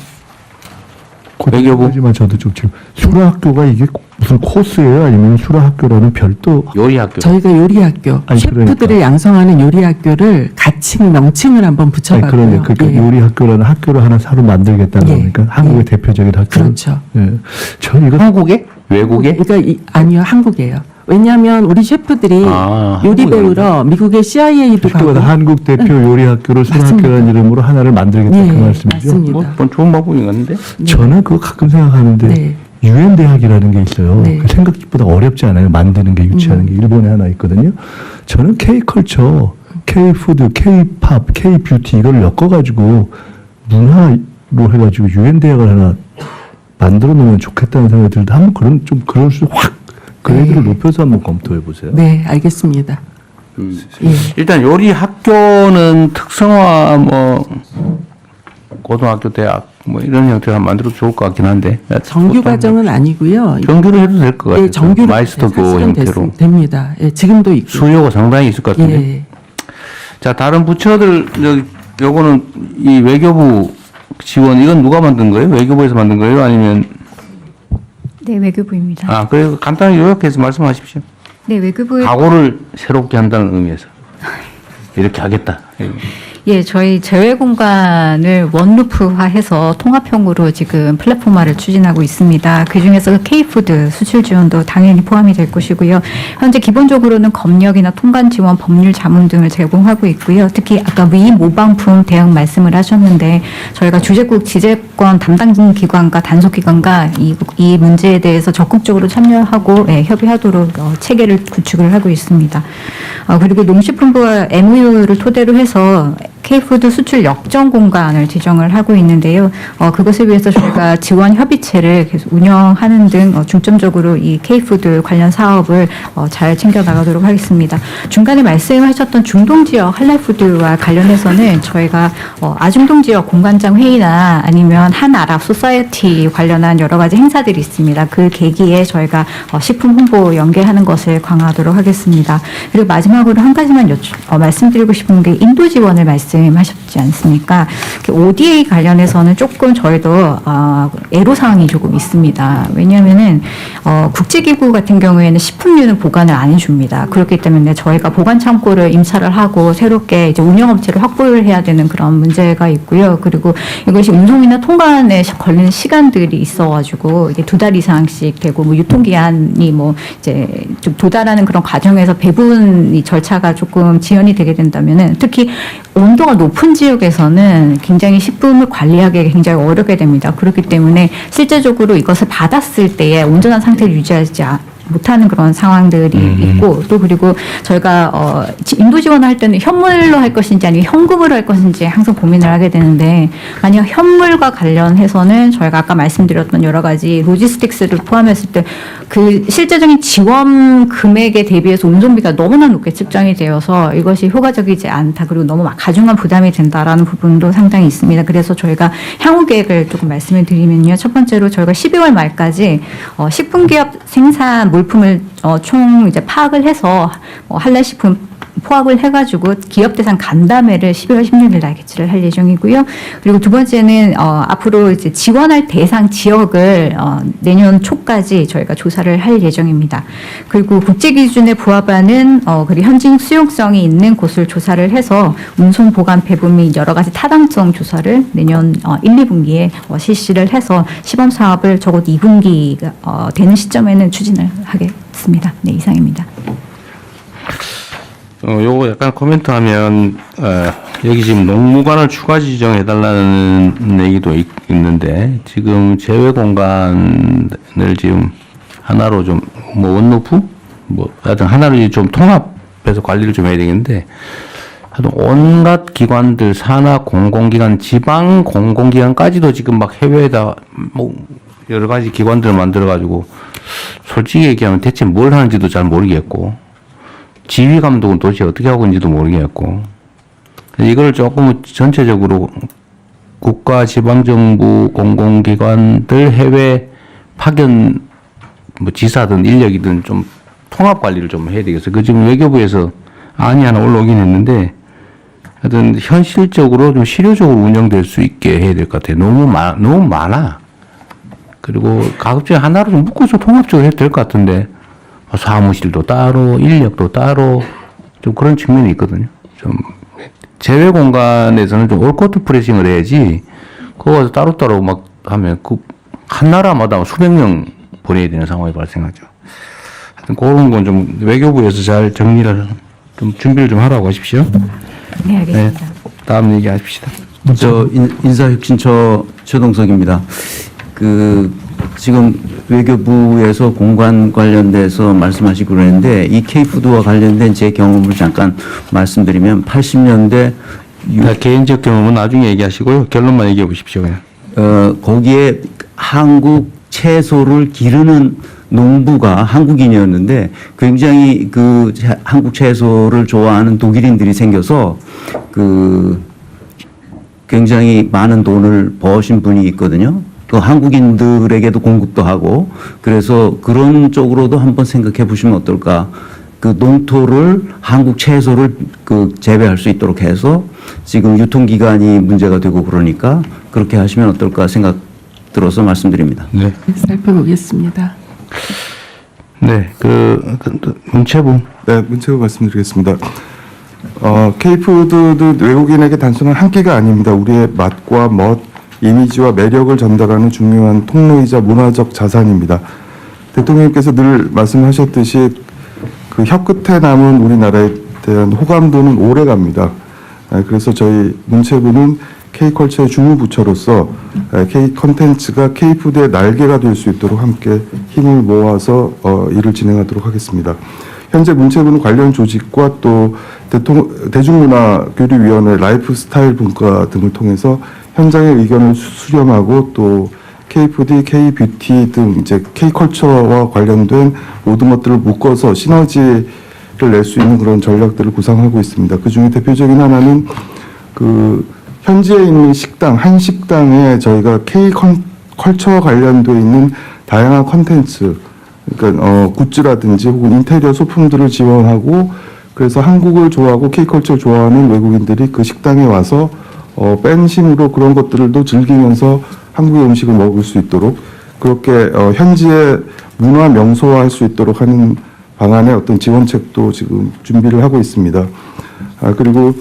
Speaker 1: 외교부.
Speaker 3: 하지만 저도 좀 지금 수라학교가 이게 무슨 코스예요? 아니면 수라학교라는 별도
Speaker 1: 요리학교.
Speaker 10: 저희가 요리학교,
Speaker 3: 아니,
Speaker 10: 셰프들을
Speaker 3: 그러니까.
Speaker 10: 양성하는 요리학교를 가칭 명칭을 한번 붙여봤고요.
Speaker 3: 그러니까
Speaker 10: 예.
Speaker 3: 요리학교라는 학교를 하나 새로 만들겠다는
Speaker 10: 예.
Speaker 3: 거니까 한국의
Speaker 10: 예.
Speaker 3: 대표적인 학교.
Speaker 10: 그렇죠.
Speaker 3: 예. 전 이거
Speaker 1: 한국에? 외국에?
Speaker 10: 그러니까 아니요, 한국이에요. 왜냐하면 우리 셰프들이 요리 배우러 미국의 CIA도 가고
Speaker 3: 학교가 한국 대표 요리학교를 수라학교라는 이름으로 하나를 만들겠다
Speaker 10: 예,
Speaker 3: 그 말씀이죠.
Speaker 10: 맞습니다.
Speaker 1: 뭐 좋은 방법인 건데.
Speaker 3: 저는 그거 가끔 생각하는데
Speaker 10: 네.
Speaker 3: 유엔 대학이라는 게 있어요.
Speaker 10: 네.
Speaker 3: 생각보다 어렵지 않아요. 만드는 게 유치하는 게 일본에 하나 있거든요. 저는 K컬처 K푸드, K팝, K뷰티 이걸 엮어가지고 문화로 해가지고 유엔 대학을 하나 만들어 놓으면 좋겠다는 생각이 들는데 한번 그런 식으로 확 그레이드를 높여서 한번 검토해 보세요.
Speaker 10: 네, 알겠습니다. 예.
Speaker 1: 일단 요리 학교는 특성화 뭐 고등학교, 대학 뭐 이런 형태로 만들어도 좋을 것 같긴 한데
Speaker 10: 정규 과정은 아니고요.
Speaker 1: 정규로 해도 될 것 같아요.
Speaker 10: 예, 정규로
Speaker 1: 마이스터고
Speaker 10: 사실은
Speaker 1: 형태로
Speaker 10: 됩니다. 예, 지금도 있고.
Speaker 1: 수요가 상당히 있을 것 같은데.
Speaker 10: 예.
Speaker 1: 자, 다른 부처들 요거는 이 외교부 지원 이건 누가 만든 거예요? 외교부에서 만든 거예요? 아니면
Speaker 11: 네, 외교부입니다.
Speaker 1: 그래서 간단히 요약해서 말씀하십시오.
Speaker 11: 네, 외교부의
Speaker 1: 각오를 새롭게 한다는 의미에서 이렇게 하겠다.
Speaker 11: 예, 저희 제외 공간을 원루프화해서 통합형으로 지금 플랫폼화를 추진하고 있습니다. 그 중에서 K푸드 수출 지원도 당연히 포함이 될 것이고요. 현재 기본적으로는 검역이나 통관 지원, 법률 자문 등을 제공하고 있고요. 특히 아까 위 모방품 대응 말씀을 하셨는데 저희가 주재국 지재권 담당 기관과 단속 기관과 이 문제에 대해서 적극적으로 참여하고 협의하도록 체계를 구축을 하고 있습니다. 그리고 농식품부와 MOU를 토대로 해서 K푸드 수출 역정 공간을 지정을 하고 있는데요. 그것을 위해서 저희가 지원 협의체를 계속 운영하는 등 중점적으로 이 K푸드 관련 사업을 잘 챙겨 나가도록 하겠습니다. 중간에 말씀하셨던 중동 지역 할랄푸드와 관련해서는 저희가 아중동 지역 공관장 회의나 아니면 한 아랍 소사이어티 관련한 여러 가지 행사들이 있습니다. 그 계기에 저희가 식품 홍보 연계하는 것을 강화하도록 하겠습니다. 그리고 마지막으로 한 가지만 말씀드리고 싶은 게 인도 지원을 말씀하셨지 않습니까? ODA 관련해서는 조금 저희도 애로사항이 조금 있습니다. 왜냐하면은 국제기구 같은 경우에는 식품류는 보관을 안 해줍니다. 그렇기 때문에 저희가 보관 창고를 임차를 하고 새롭게 이제 운영업체를 확보를 해야 되는 그런 문제가 있고요. 그리고 이것이 운송이나 통관에 걸리는 시간들이 있어가지고 이게 2달 이상씩 되고 뭐 유통기한이 뭐 이제 좀 도달하는 그런 과정에서 배분 이 절차가 조금 지연이 되게 된다면은 특히 온도가 높은 지역에서는 굉장히 식품을 관리하기 굉장히 어렵게 됩니다. 그렇기 때문에 실제적으로 이것을 받았을 때에 온전한 상태를 유지하지 못하는 그런 상황들이 있고 또 그리고 저희가 인도 지원을 할 때는 현물로 할 것인지 아니면 현금으로 할 것인지 항상 고민을 하게 되는데 만약 현물과 관련해서는 저희가 아까 말씀드렸던 여러 가지 로지스틱스를 포함했을 때 그 실제적인 지원 금액에 대비해서 운송비가 너무나 높게 측정이 되어서 이것이 효과적이지 않다. 그리고 너무 가중한 부담이 된다라는 부분도 상당히 있습니다. 그래서 저희가 향후 계획을 조금 말씀을 드리면요. 첫 번째로 저희가 12월 말까지 식품기업 생산 물품을 총 이제 파악을 해서 한랄식품 포함을 해가지고 기업 대상 간담회를 12월 16일 날 개최를 할 예정이고요. 그리고 두 번째는 앞으로 이제 지원할 대상 지역을 내년 초까지 저희가 조사를 할 예정입니다. 그리고 국제 기준에 부합하는 그리고 현지 수용성이 있는 곳을 조사를 해서 운송 보관 배분 및 여러 가지 타당성 조사를 내년 1, 2분기에 실시를 해서 시범 사업을 적어도 2분기 되는 시점에는 추진을 하겠습니다. 네, 이상입니다.
Speaker 1: 요거 약간 코멘트하면 여기 지금 농무관을 추가 지정해달라는 얘기도 있는데 지금 제외 공간을 지금 하나로 좀 뭐 원루프 뭐 하여튼 하나로 좀 통합해서 관리를 좀 해야 되겠는데 하여튼 온갖 기관들 산하 공공기관 지방 공공기관까지도 지금 막 해외에다 뭐 여러 가지 기관들을 만들어 가지고 솔직히 얘기하면 대체 뭘 하는지도 잘 모르겠고 지휘 감독은 도대체 어떻게 하고 있는지도 모르겠고 이걸 조금 전체적으로 국가 지방정부 공공기관들 해외 파견 뭐 지사든 인력이든 좀 통합 관리를 좀 해야 되겠어요. 그 지금 외교부에서 안이 하나 올라오긴 했는데 하여튼 현실적으로 좀 실효적으로 운영될 수 있게 해야 될 것 같아요. 너무 많아. 그리고 가급적이 하나로 좀 묶어서 통합적으로 해도 될 것 같은데 사무실도 따로 인력도 따로 좀 그런 측면이 있거든요. 좀 제외 공간에서는 좀 올코트 프레싱을 해야지 그거 따로따로 막 하면 그 한 나라마다 수백 명 보내야 되는 상황이 발생하죠. 하여튼 그런 건 좀 외교부에서 잘 정리를 좀 준비를 좀 하라고 하십시오.
Speaker 11: 네, 알겠습니다.
Speaker 1: 네, 다음 얘기 하십시다.
Speaker 5: 인사혁신처 최동석입니다. 지금 외교부에서 공관 관련돼서 말씀하시고 그랬는데 이 K푸드와 관련된 제 경험을 잠깐 말씀드리면 80년대
Speaker 1: 개인적 경험은 나중에 얘기하시고요. 결론만 얘기해 보십시오. 그냥.
Speaker 5: 거기에 한국 채소를 기르는 농부가 한국인이었는데 굉장히 그 한국 채소를 좋아하는 독일인들이 생겨서 그 굉장히 많은 돈을 버신 분이 있거든요. 그 한국인들에게도 공급도 하고 그래서 그런 쪽으로도 한번 생각해 보시면 어떨까. 그 농토를 한국 채소를 그 재배할 수 있도록 해서 지금 유통기간이 문제가 되고 그러니까 그렇게 하시면 어떨까 생각 들어서 말씀드립니다.
Speaker 1: 네.
Speaker 10: 살펴보겠습니다.
Speaker 1: 네. 문체부.
Speaker 2: 네, 문체부 말씀드리겠습니다. K푸드도 외국인에게 단순한 한 끼가 아닙니다. 우리의 맛과 멋, 이미지와 매력을 전달하는 중요한 통로이자 문화적 자산입니다. 대통령님께서 늘 말씀하셨듯이 그 혀끝에 남은 우리나라에 대한 호감도는 오래 갑니다. 그래서 저희 문체부는 K컬처의 주무부처로서 K컨텐츠가 K푸드의 날개가 될 수 있도록 함께 힘을 모아서 일을 진행하도록 하겠습니다. 현재 문체부는 관련 조직과 또 대중문화교류위원회 라이프스타일 분과 등을 통해서 현장의 의견을 수렴하고 또 K푸드, K뷰티 등 이제 K컬처와 관련된 모든 것들을 묶어서 시너지를 낼 수 있는 그런 전략들을 구상하고 있습니다. 그 중에 대표적인 하나는 그 현지에 있는 식당, 한 식당에 저희가 K컬처와 관련되어 있는 다양한 콘텐츠, 그러니까 굿즈라든지 혹은 인테리어 소품들을 지원하고 그래서 한국을 좋아하고 K컬처를 좋아하는 외국인들이 그 식당에 와서 팬심으로 그런 것들도 즐기면서 한국의 음식을 먹을 수 있도록 그렇게 현지의 문화 명소화할 수 있도록 하는 방안의 어떤 지원책도 지금 준비를 하고 있습니다. 그리고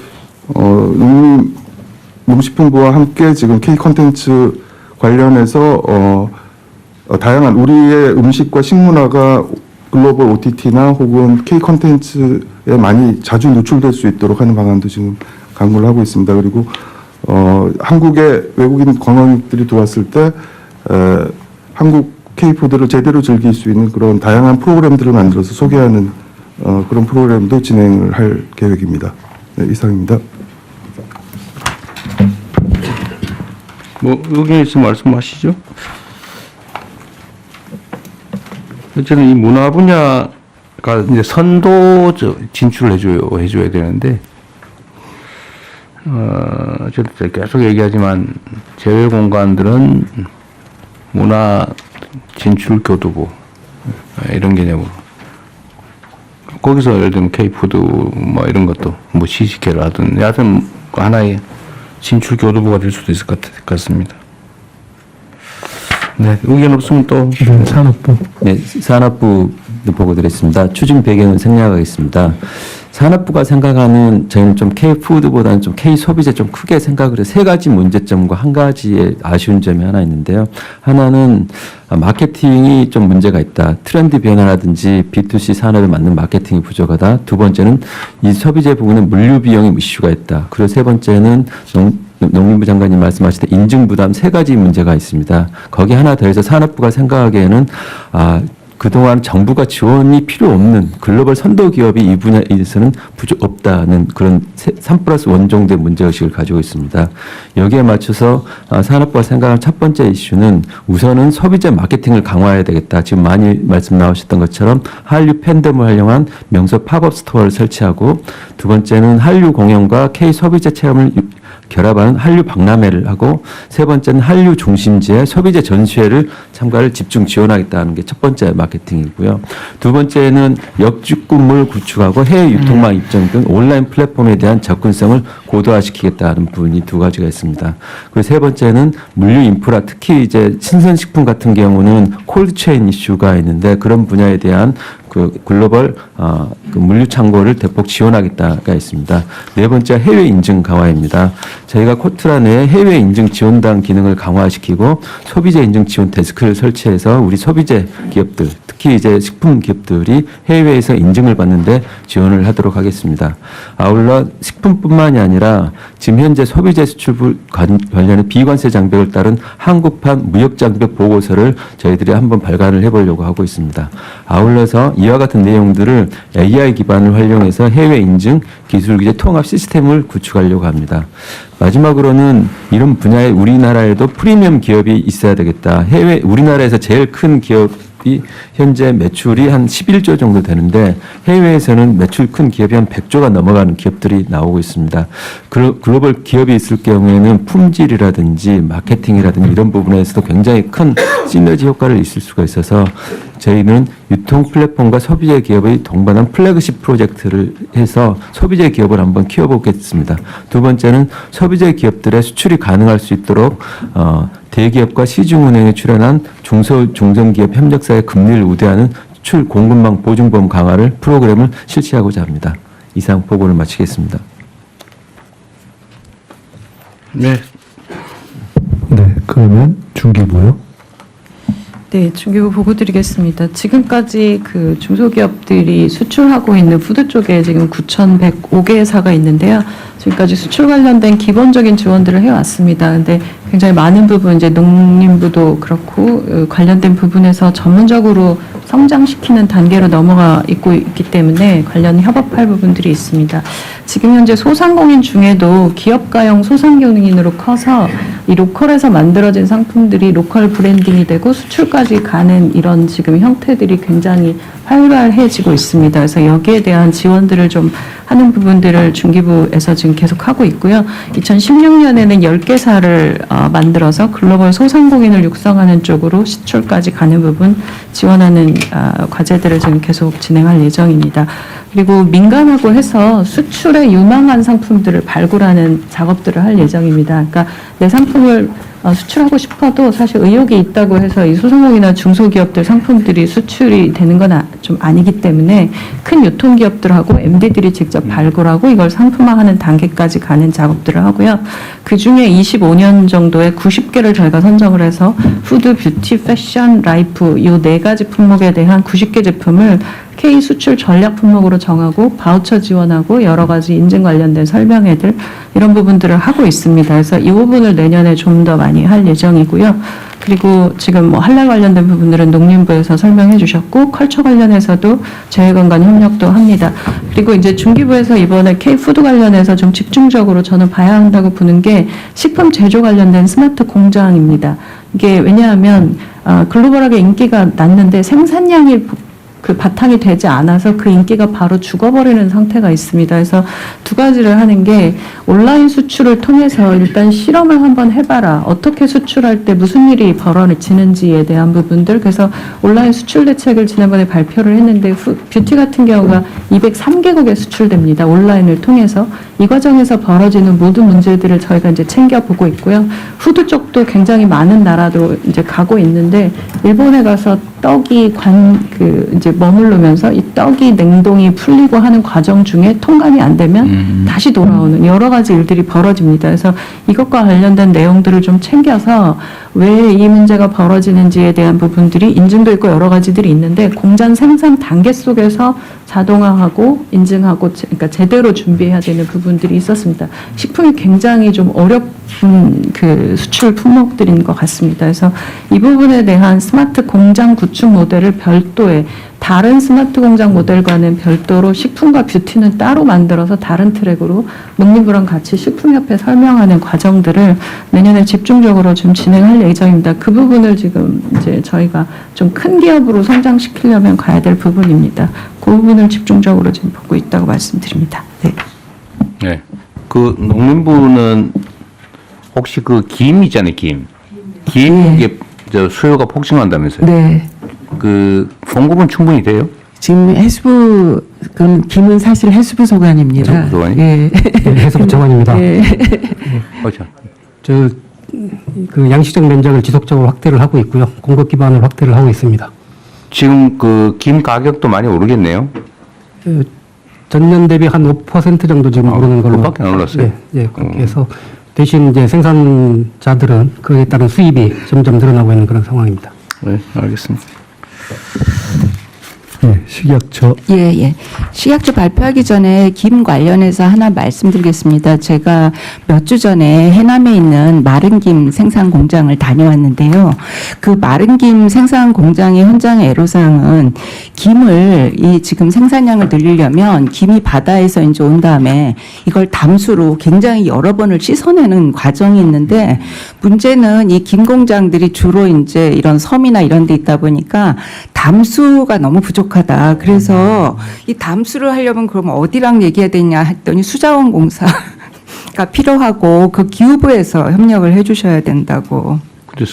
Speaker 2: 농식품부와 함께 지금 K컨텐츠 관련해서 다양한 우리의 음식과 식문화가 글로벌 OTT나 혹은 K컨텐츠에 많이 자주 노출될 수 있도록 하는 방안도 지금 강구를 하고 있습니다. 그리고 한국에 외국인 관광객들이 들어왔을 때 한국 K푸드를 제대로 즐길 수 있는 그런 다양한 프로그램들을 만들어서 소개하는 그런 프로그램도 진행을 할 계획입니다. 네, 이상입니다.
Speaker 1: 뭐 의견 있으면 말씀하시죠. 어쨌든 이 문화 분야가 이제 선도 진출을 해줘야 되는데 어쨌든 계속 얘기하지만 제외 공간들은 문화 진출 교두부 이런 개념으로 거기서 예를 들면 K푸드 뭐 이런 것도 뭐 시식회를 하든 여하튼 하나의 진출 교두부가 될 수도 있을 것 같습니다. 네, 의견 없으면 또
Speaker 3: 산업부.
Speaker 5: 네, 산업부 보고 드렸습니다. 추진 배경은 생략하겠습니다. 산업부가 생각하는 저희는 좀 K푸드보다는 좀 K소비재 좀 크게 생각을 해서 세 가지 문제점과 한 가지의 아쉬운 점이 하나 있는데요. 하나는 마케팅이 좀 문제가 있다. 트렌드 변화라든지 B2C 산업에 맞는 마케팅이 부족하다. 두 번째는 이 소비재 부분은 물류 비용이 이슈가 있다. 그리고 세 번째는 농림부 장관님 말씀하실 때 인증 부담 세 가지 문제가 있습니다. 거기 하나 더해서 산업부가 생각하기에는 그동안 정부가 지원이 필요 없는 글로벌 선도 기업이 이 분야에서는 없다는 그런 3+1 정도의 문제의식을 가지고 있습니다. 여기에 맞춰서 산업부가 생각하는 첫 번째 이슈는 우선은 소비자 마케팅을 강화해야 되겠다. 지금 많이 말씀 나오셨던 것처럼 한류 팬덤을 활용한 명소 팝업 스토어를 설치하고 두 번째는 한류 공연과 K 소비자 체험을 결합하는 한류 박람회를 하고 세 번째는 한류 중심지의 소비재 전시회를 참가를 집중 지원하겠다는 게 첫 번째 마케팅이고요. 두 번째는 역주군물 구축하고 해외 유통망 입점 등 온라인 플랫폼에 대한 접근성을 고도화시키겠다는 부분이 두 가지가 있습니다. 그리고 세 번째는 물류 인프라 특히 이제 신선식품 같은 경우는 콜드체인 이슈가 있는데 그런 분야에 대한
Speaker 12: 그 글로벌 그 물류 창고를 대폭 지원하겠다가 있습니다. 네 번째 해외 인증 강화입니다. 저희가 코트라 내에 해외 인증 지원단 기능을 강화시키고 소비재 인증 지원 데스크를 설치해서 우리 소비재 기업들, 특히 이제 식품 기업들이 해외에서 인증을 받는데 지원을 하도록 하겠습니다. 아울러 식품뿐만이 아니라 지금 현재 소비재 수출 관련해 비관세 장벽을 따른 한국판 무역 장벽 보고서를 저희들이 한번 발간을 해보려고 하고 있습니다. 아울러서 이와 같은 내용들을 AI 기반을 활용해서 해외 인증 기술 규제 통합 시스템을 구축하려고 합니다. 마지막으로는 이런 분야에 우리나라에도 프리미엄 기업이 있어야 되겠다. 우리나라에서 제일 큰 기업이 현재 매출이 한 11조 정도 되는데 해외에서는 매출 큰 기업이 한 100조가 넘어가는 기업들이 나오고 있습니다. 글로벌 기업이 있을 경우에는 품질이라든지 마케팅이라든지 이런 부분에서도 굉장히 큰 시너지 효과를 있을 수가 있어서 저희는 유통 플랫폼과 소비재 기업의 동반한 플래그십 프로젝트를 해서 소비재 기업을 한번 키워보겠습니다. 두 번째는 소비재 기업들의 수출이 가능할 수 있도록 대기업과 시중은행에 출연한 중소기업 협력사의 금리를 우대하는 수출 공급망 보증보험 강화를 프로그램을 실시하고자 합니다. 이상 보고를 마치겠습니다.
Speaker 1: 네.
Speaker 3: 네, 그러면 중기부요.
Speaker 13: 네, 중기부 보고 드리겠습니다. 지금까지 그 중소기업들이 수출하고 있는 푸드 쪽에 지금 9,105개 회사가 있는데요. 지금까지 수출 관련된 기본적인 지원들을 해왔습니다. 근데 굉장히 많은 부분, 이제 농림부도 그렇고, 관련된 부분에서 전문적으로 성장시키는 단계로 넘어가 있기 때문에 관련 협업할 부분들이 있습니다. 지금 현재 소상공인 중에도 기업가형 소상공인으로 커서 이 로컬에서 만들어진 상품들이 로컬 브랜딩이 되고 수출까지 가는 이런 지금 형태들이 굉장히 활발해지고 있습니다. 그래서 여기에 대한 지원들을 좀 하는 부분들을 중기부에서 지금 계속 하고 있고요. 2016년에는 10개사를 만들어서 글로벌 소상공인을 육성하는 쪽으로 수출까지 가는 부분 지원하는 과제들을 지금 계속 진행할 예정입니다. 그리고 민간하고 해서 수출에 유망한 상품들을 발굴하는 작업들을 할 예정입니다. 그러니까 내 상품을 수출하고 싶어도 사실 의욕이 있다고 해서 이 소상공인이나 중소기업들 상품들이 수출이 되는 건 좀 아니기 때문에 큰 유통기업들하고 MD들이 직접 발굴하고 이걸 상품화하는 단계까지 가는 작업들을 하고요. 그중에 25년 정도에 90개를 저희가 선정을 해서 푸드, 뷰티, 패션, 라이프 이 4가지 품목에 대한 90개 제품을 K 수출 전략 품목으로 정하고 바우처 지원하고 여러 가지 인증 관련된 설명회들 이런 부분들을 하고 있습니다. 그래서 이 부분을 내년에 좀 더 많이 할 예정이고요. 그리고 지금 뭐 할랄 관련된 부분들은 농림부에서 설명해 주셨고 컬처 관련해서도 재해관 협력도 합니다. 그리고 이제 중기부에서 이번에 K푸드 관련해서 좀 집중적으로 저는 봐야 한다고 보는 게 식품 제조 관련된 스마트 공장입니다. 이게 왜냐하면 글로벌하게 인기가 났는데 생산량이 그 바탕이 되지 않아서 그 인기가 바로 죽어버리는 상태가 있습니다. 그래서 두 가지를 하는 게 온라인 수출을 통해서 일단 실험을 한번 해봐라. 어떻게 수출할 때 무슨 일이 벌어지는지에 대한 부분들. 그래서 온라인 수출 대책을 지난번에 발표를 했는데 뷰티 같은 경우가 203개국에 수출됩니다. 온라인을 통해서. 이 과정에서 벌어지는 모든 문제들을 저희가 이제 챙겨보고 있고요. 푸드 쪽도 굉장히 많은 나라도 이제 가고 있는데 일본에 가서 떡이 이제 머무르면서 이 떡이 냉동이 풀리고 하는 과정 중에 통관이 안 되면 다시 돌아오는 여러 가지 일들이 벌어집니다. 그래서 이것과 관련된 내용들을 좀 챙겨서 왜 이 문제가 벌어지는지에 대한 부분들이 인증도 있고 여러 가지들이 있는데 공장 생산 단계 속에서 자동화하고 인증하고 그러니까 제대로 준비해야 되는 부분들이 있었습니다. 식품이 굉장히 좀 어렵은 그 수출 품목들인 것 같습니다. 그래서 이 부분에 대한 스마트 공장 구축 모델을 별도의 다른 스마트 공장 모델과는 별도로 식품과 뷰티는 따로 만들어서 다른 트랙으로 농림부랑 같이 식품협회 설명하는 과정들을 내년에 집중적으로 좀 진행할 예정입니다. 그 부분을 지금 이제 저희가 좀 큰 기업으로 성장시키려면 가야 될 부분입니다. 그 부분을 집중적으로 지금 보고 있다고 말씀드립니다. 네.
Speaker 1: 네. 그 농림부는 혹시 그 김 있잖아요, 김. 김에 저 수요가 폭증한다면서요?
Speaker 10: 네.
Speaker 1: 그 공급은 충분히 돼요?
Speaker 10: 지금 해수부 그럼 김은 사실 해수부 소관입니다.
Speaker 1: 해수부 소관이?
Speaker 10: 예.
Speaker 6: 해수부 장관입니다.
Speaker 10: 예.
Speaker 6: 그 양식적 면적을 지속적으로 확대를 하고 있고요. 공급 기반을 확대를 하고 있습니다.
Speaker 1: 지금 그 김 가격도 많이 오르겠네요.
Speaker 6: 전년 대비 한 5% 정도 지금 오르는 걸로.
Speaker 1: 그밖에 안 올랐어요.
Speaker 6: 예, 예, 그렇게 해서 대신 이제 생산자들은 그에 따른 수입이 점점 늘어나고 있는 그런 상황입니다.
Speaker 1: 네, 알겠습니다.
Speaker 3: 네, 식약처.
Speaker 10: 예. 식약처 발표하기 전에 김 관련해서 하나 말씀드리겠습니다. 제가 몇 주 전에 해남에 있는 마른 김 생산 공장을 다녀왔는데요. 그 마른 김 생산 공장의 현장의 애로사항은 김을 이 지금 생산량을 늘리려면 김이 바다에서 이제 온 다음에 이걸 담수로 굉장히 여러 번을 씻어내는 과정이 있는데 문제는 이 김 공장들이 주로 이제 이런 섬이나 이런 데 있다 보니까 담수가 너무 부족하다. 그래서 이 담수를 하려면 그럼 어디랑 얘기해야 되냐 했더니 수자원공사가 필요하고 그 기후부에서 협력을 해 주셔야 된다고.
Speaker 1: 근데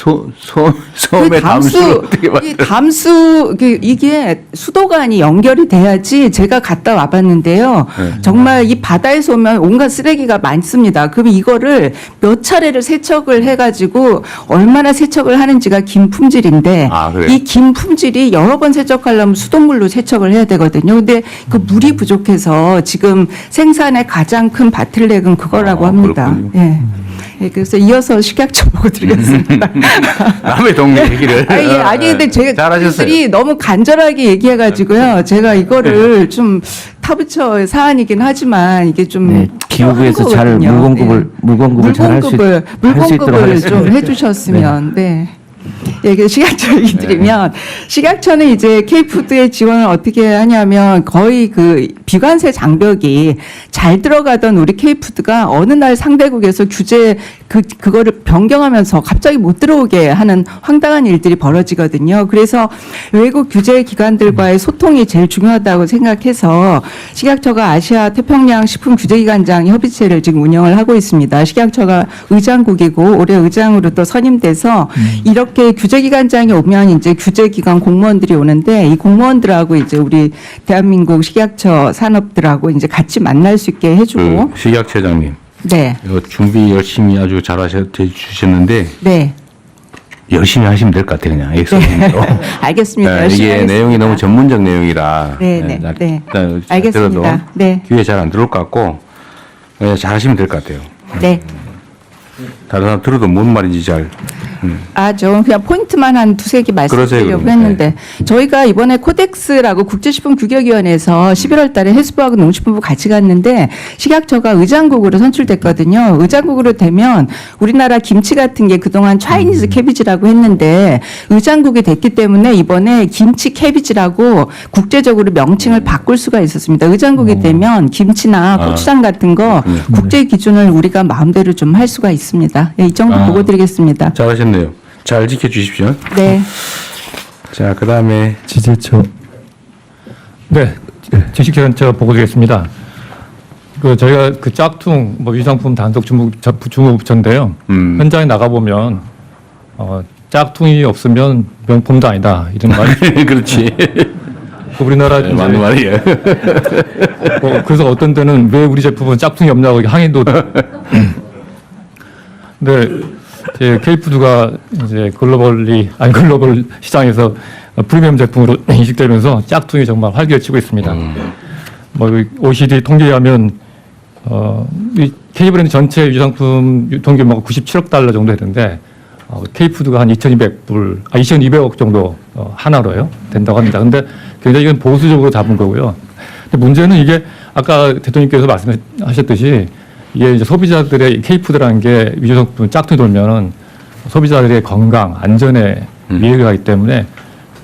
Speaker 1: 섬에 담수를 어떻게
Speaker 10: 이 담수 이게 수도관이 연결이 돼야지. 제가 갔다 와봤는데요. 정말 이 바다에서 오면 온갖 쓰레기가 많습니다. 그럼 이거를 몇 차례를 세척을 해가지고 얼마나 세척을 하는지가 김 품질인데
Speaker 1: 그래요?
Speaker 10: 이 김 품질이 여러 번 세척하려면 수돗물로 세척을 해야 되거든요. 근데 그 물이 부족해서 지금 생산의 가장 큰 바틀렉은 그거라고 합니다.
Speaker 1: 그렇군요.
Speaker 10: 예. 예, 그래서 이어서 식약처 보고 드리겠습니다.
Speaker 1: 남의 동네 얘기를.
Speaker 10: 아니, 근데 제가
Speaker 1: 잘하셨어요.
Speaker 10: 들이 너무 간절하게 얘기해가지고요. 제가 이거를 좀 타부처 사안이긴 하지만 이게 좀
Speaker 5: 기후부에서 잘 물공급을 잘 할 수 있도록
Speaker 10: 물공급을 좀
Speaker 5: 하겠습니다.
Speaker 10: 해주셨으면. 네. 예, 그 식약처 얘기 드리면 시각처는 이제 K푸드의 지원을 어떻게 하냐면 거의 그 비관세 장벽이 잘 들어가던 우리 K푸드가 어느 날 상대국에서 규제 그거를 변경하면서 갑자기 못 들어오게 하는 황당한 일들이 벌어지거든요. 그래서 외국 규제 기관들과의 소통이 제일 중요하다고 생각해서 식약처가 아시아 태평양 식품 규제기관장 협의체를 지금 운영을 하고 있습니다. 식약처가 의장국이고 올해 의장으로 또 선임돼서 이렇게 규제기관장이 오면 이제 규제기관 공무원들이 오는데 이 공무원들하고 이제 우리 대한민국 식약처 산업들하고 이제 같이 만날 수 있게 해주고.
Speaker 1: 그 식약처장님.
Speaker 10: 네.
Speaker 1: 이거 준비 열심히 아주 잘하셨는데.
Speaker 10: 네.
Speaker 1: 열심히 하시면 될 것 같아요, 그냥.
Speaker 10: 알겠습니다.
Speaker 1: 네,
Speaker 10: 열심히
Speaker 1: 이게
Speaker 10: 하겠습니다.
Speaker 1: 내용이 너무 전문적 내용이라.
Speaker 10: 네.
Speaker 1: 일단
Speaker 10: 알겠습니다.
Speaker 1: 들어도
Speaker 10: 네.
Speaker 1: 귀에 잘 안 들어올 것 같고, 잘 하시면 될 것 같아요.
Speaker 10: 네.
Speaker 1: 다른 사람 들어도 뭔 말인지 잘.
Speaker 10: 저 그냥 포인트만 한 두세 개 말씀드리려고
Speaker 1: 그러세요,
Speaker 10: 했는데 저희가 이번에 코덱스라고 국제식품규격위원회에서 11월 달에 해수부하고 농식품부 같이 갔는데 식약처가 의장국으로 선출됐거든요. 의장국으로 되면 우리나라 김치 같은 게 그동안 차이니즈 캐비지라고 했는데 의장국이 됐기 때문에 이번에 김치 캐비지라고 국제적으로 명칭을 바꿀 수가 있었습니다. 의장국이 되면 김치나 고추장 같은 거 국제 기준을 우리가 마음대로 좀 할 수가 있습니다. 이 정도 보고 드리겠습니다.
Speaker 1: 잘하셨네요. 잘 지켜주십시오.
Speaker 10: 네.
Speaker 1: 자, 그 다음에
Speaker 3: 지제처.
Speaker 6: 네, 지식처 보고 드리겠습니다. 저희가 그 짝퉁 위장품 단속 주무부처인데요. 현장에 나가 보면 짝퉁이 없으면 명품도 아니다 이런 말이.
Speaker 1: 그렇지.
Speaker 6: 우리나라
Speaker 1: 네, 맞는 말이에요.
Speaker 6: 그래서 어떤 때는 왜 우리 제품은 짝퉁이 없냐고 항의도. 근데 K푸드가 이제 글로벌 시장에서 프리미엄 제품으로 인식되면서 짝퉁이 정말 활기를 있습니다. OECD 통계에 의하면 이 K브랜드 전체 유상품 유통 규모가 97억 달러 정도 했는데 K푸드가 한 2,200억 정도 하나로요 된다고 합니다. 근데 굉장히 이건 보수적으로 잡은 거고요. 근데 문제는 이게 아까 대통령께서 말씀하셨듯이 이게 이제 소비자들의 K푸드라는 게 위조성품 짝퉁이 돌면은 소비자들의 건강, 안전에 위해가 가기 때문에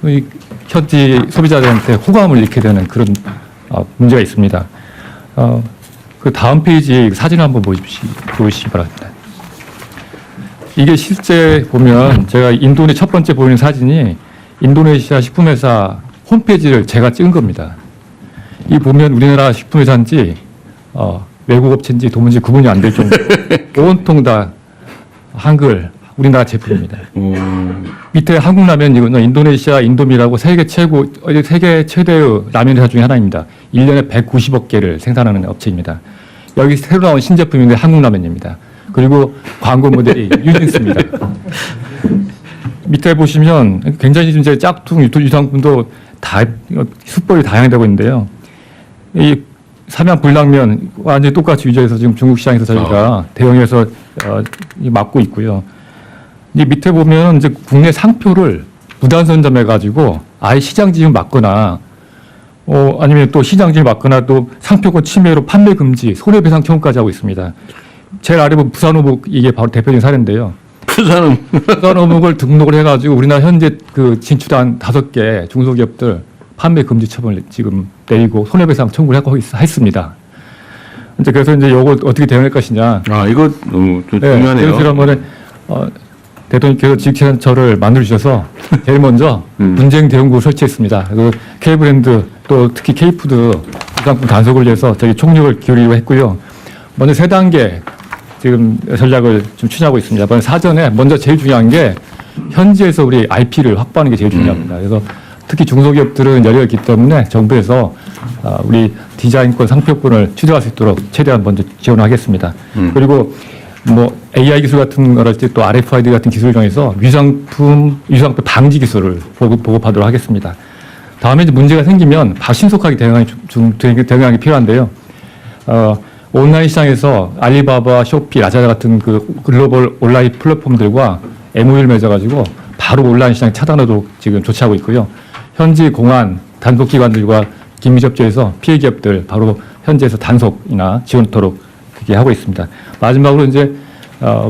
Speaker 6: 이 현지 소비자들한테 호감을 잃게 되는 그런 문제가 있습니다. 그 다음 페이지 사진을 한번 보시기 바랍니다. 이게 실제 보면 제가 인도네 첫 번째 보이는 사진이 인도네시아 식품회사 홈페이지를 제가 찍은 겁니다. 이 보면 우리나라 식품회사인지 외국 업체인지 도무지 구분이 안 될 정도 온통 다 한글 우리나라 제품입니다. 밑에 한국 라면 이거는 인도네시아 인도미라고 세계 최대의 라면 회사 중에 하나입니다. 1년에 190억 개를 생산하는 업체입니다. 여기 새로 나온 신제품인데 한국 라면입니다. 그리고 광고 모델이 유진스입니다. 밑에 보시면 굉장히 이제 짝퉁 유상품도 다 수법이 다양하다고 있는데요. 이 삼양 불닭면 완전히 똑같이 위조해서 지금 중국 시장에서 저희가 대형에서 맡고 있고요. 이 밑에 보면 이제 국내 상표를 무단 선점해 가지고 아예 시장 지금 막거나 아니면 또 시장 지금 막거나 또 상표권 침해로 판매 금지, 손해배상 청구까지 하고 있습니다. 제일 아래 보면 부산어묵 이게 바로 대표적인 사례인데요. 부산어묵을 등록을 해가지고 우리나라 현재 그 진출한 5개 중소기업들 판매 금지 처분을 지금 내리고 손해배상 청구를 하고 했습니다. 이제 그래서 이제 이거 어떻게 대응할 것이냐.
Speaker 1: 이거 너무 중요하네요.
Speaker 6: 그래서 한번에 대통령께서 지식재산처를 만들어주셔서 제일 먼저 분쟁 대응국을 설치했습니다. 그리고 K브랜드 또 특히 K푸드 유상품 단속을 위해서 저희 총력을 기울이기로 했고요. 먼저 3단계 지금 전략을 좀 추진하고 있습니다. 먼저 사전에 먼저 제일 중요한 게 현지에서 우리 IP를 확보하는 게 제일 중요합니다. 그래서 특히 중소기업들은 열려 있기 때문에 정부에서 우리 디자인권, 상표권을 취득할 수 있도록 최대한 먼저 지원하겠습니다. 그리고 뭐 AI 기술 같은 거랄지 또 RFID 같은 기술을 이용해서 유상품 방지 기술을 보급하도록 하겠습니다. 다음에 이제 문제가 생기면 바로 신속하게 대응하기 필요한데요. 온라인 시장에서 알리바바, 쇼피, 라자다 같은 그 글로벌 온라인 플랫폼들과 MOU를 맺어가지고 바로 온라인 시장 차단하도록 지금 조치하고 있고요. 현지 공안, 단속기관들과 긴밀 접촉해서 피해 기업들 바로 현지에서 단속이나 지원토록 그렇게 하고 있습니다. 마지막으로 이제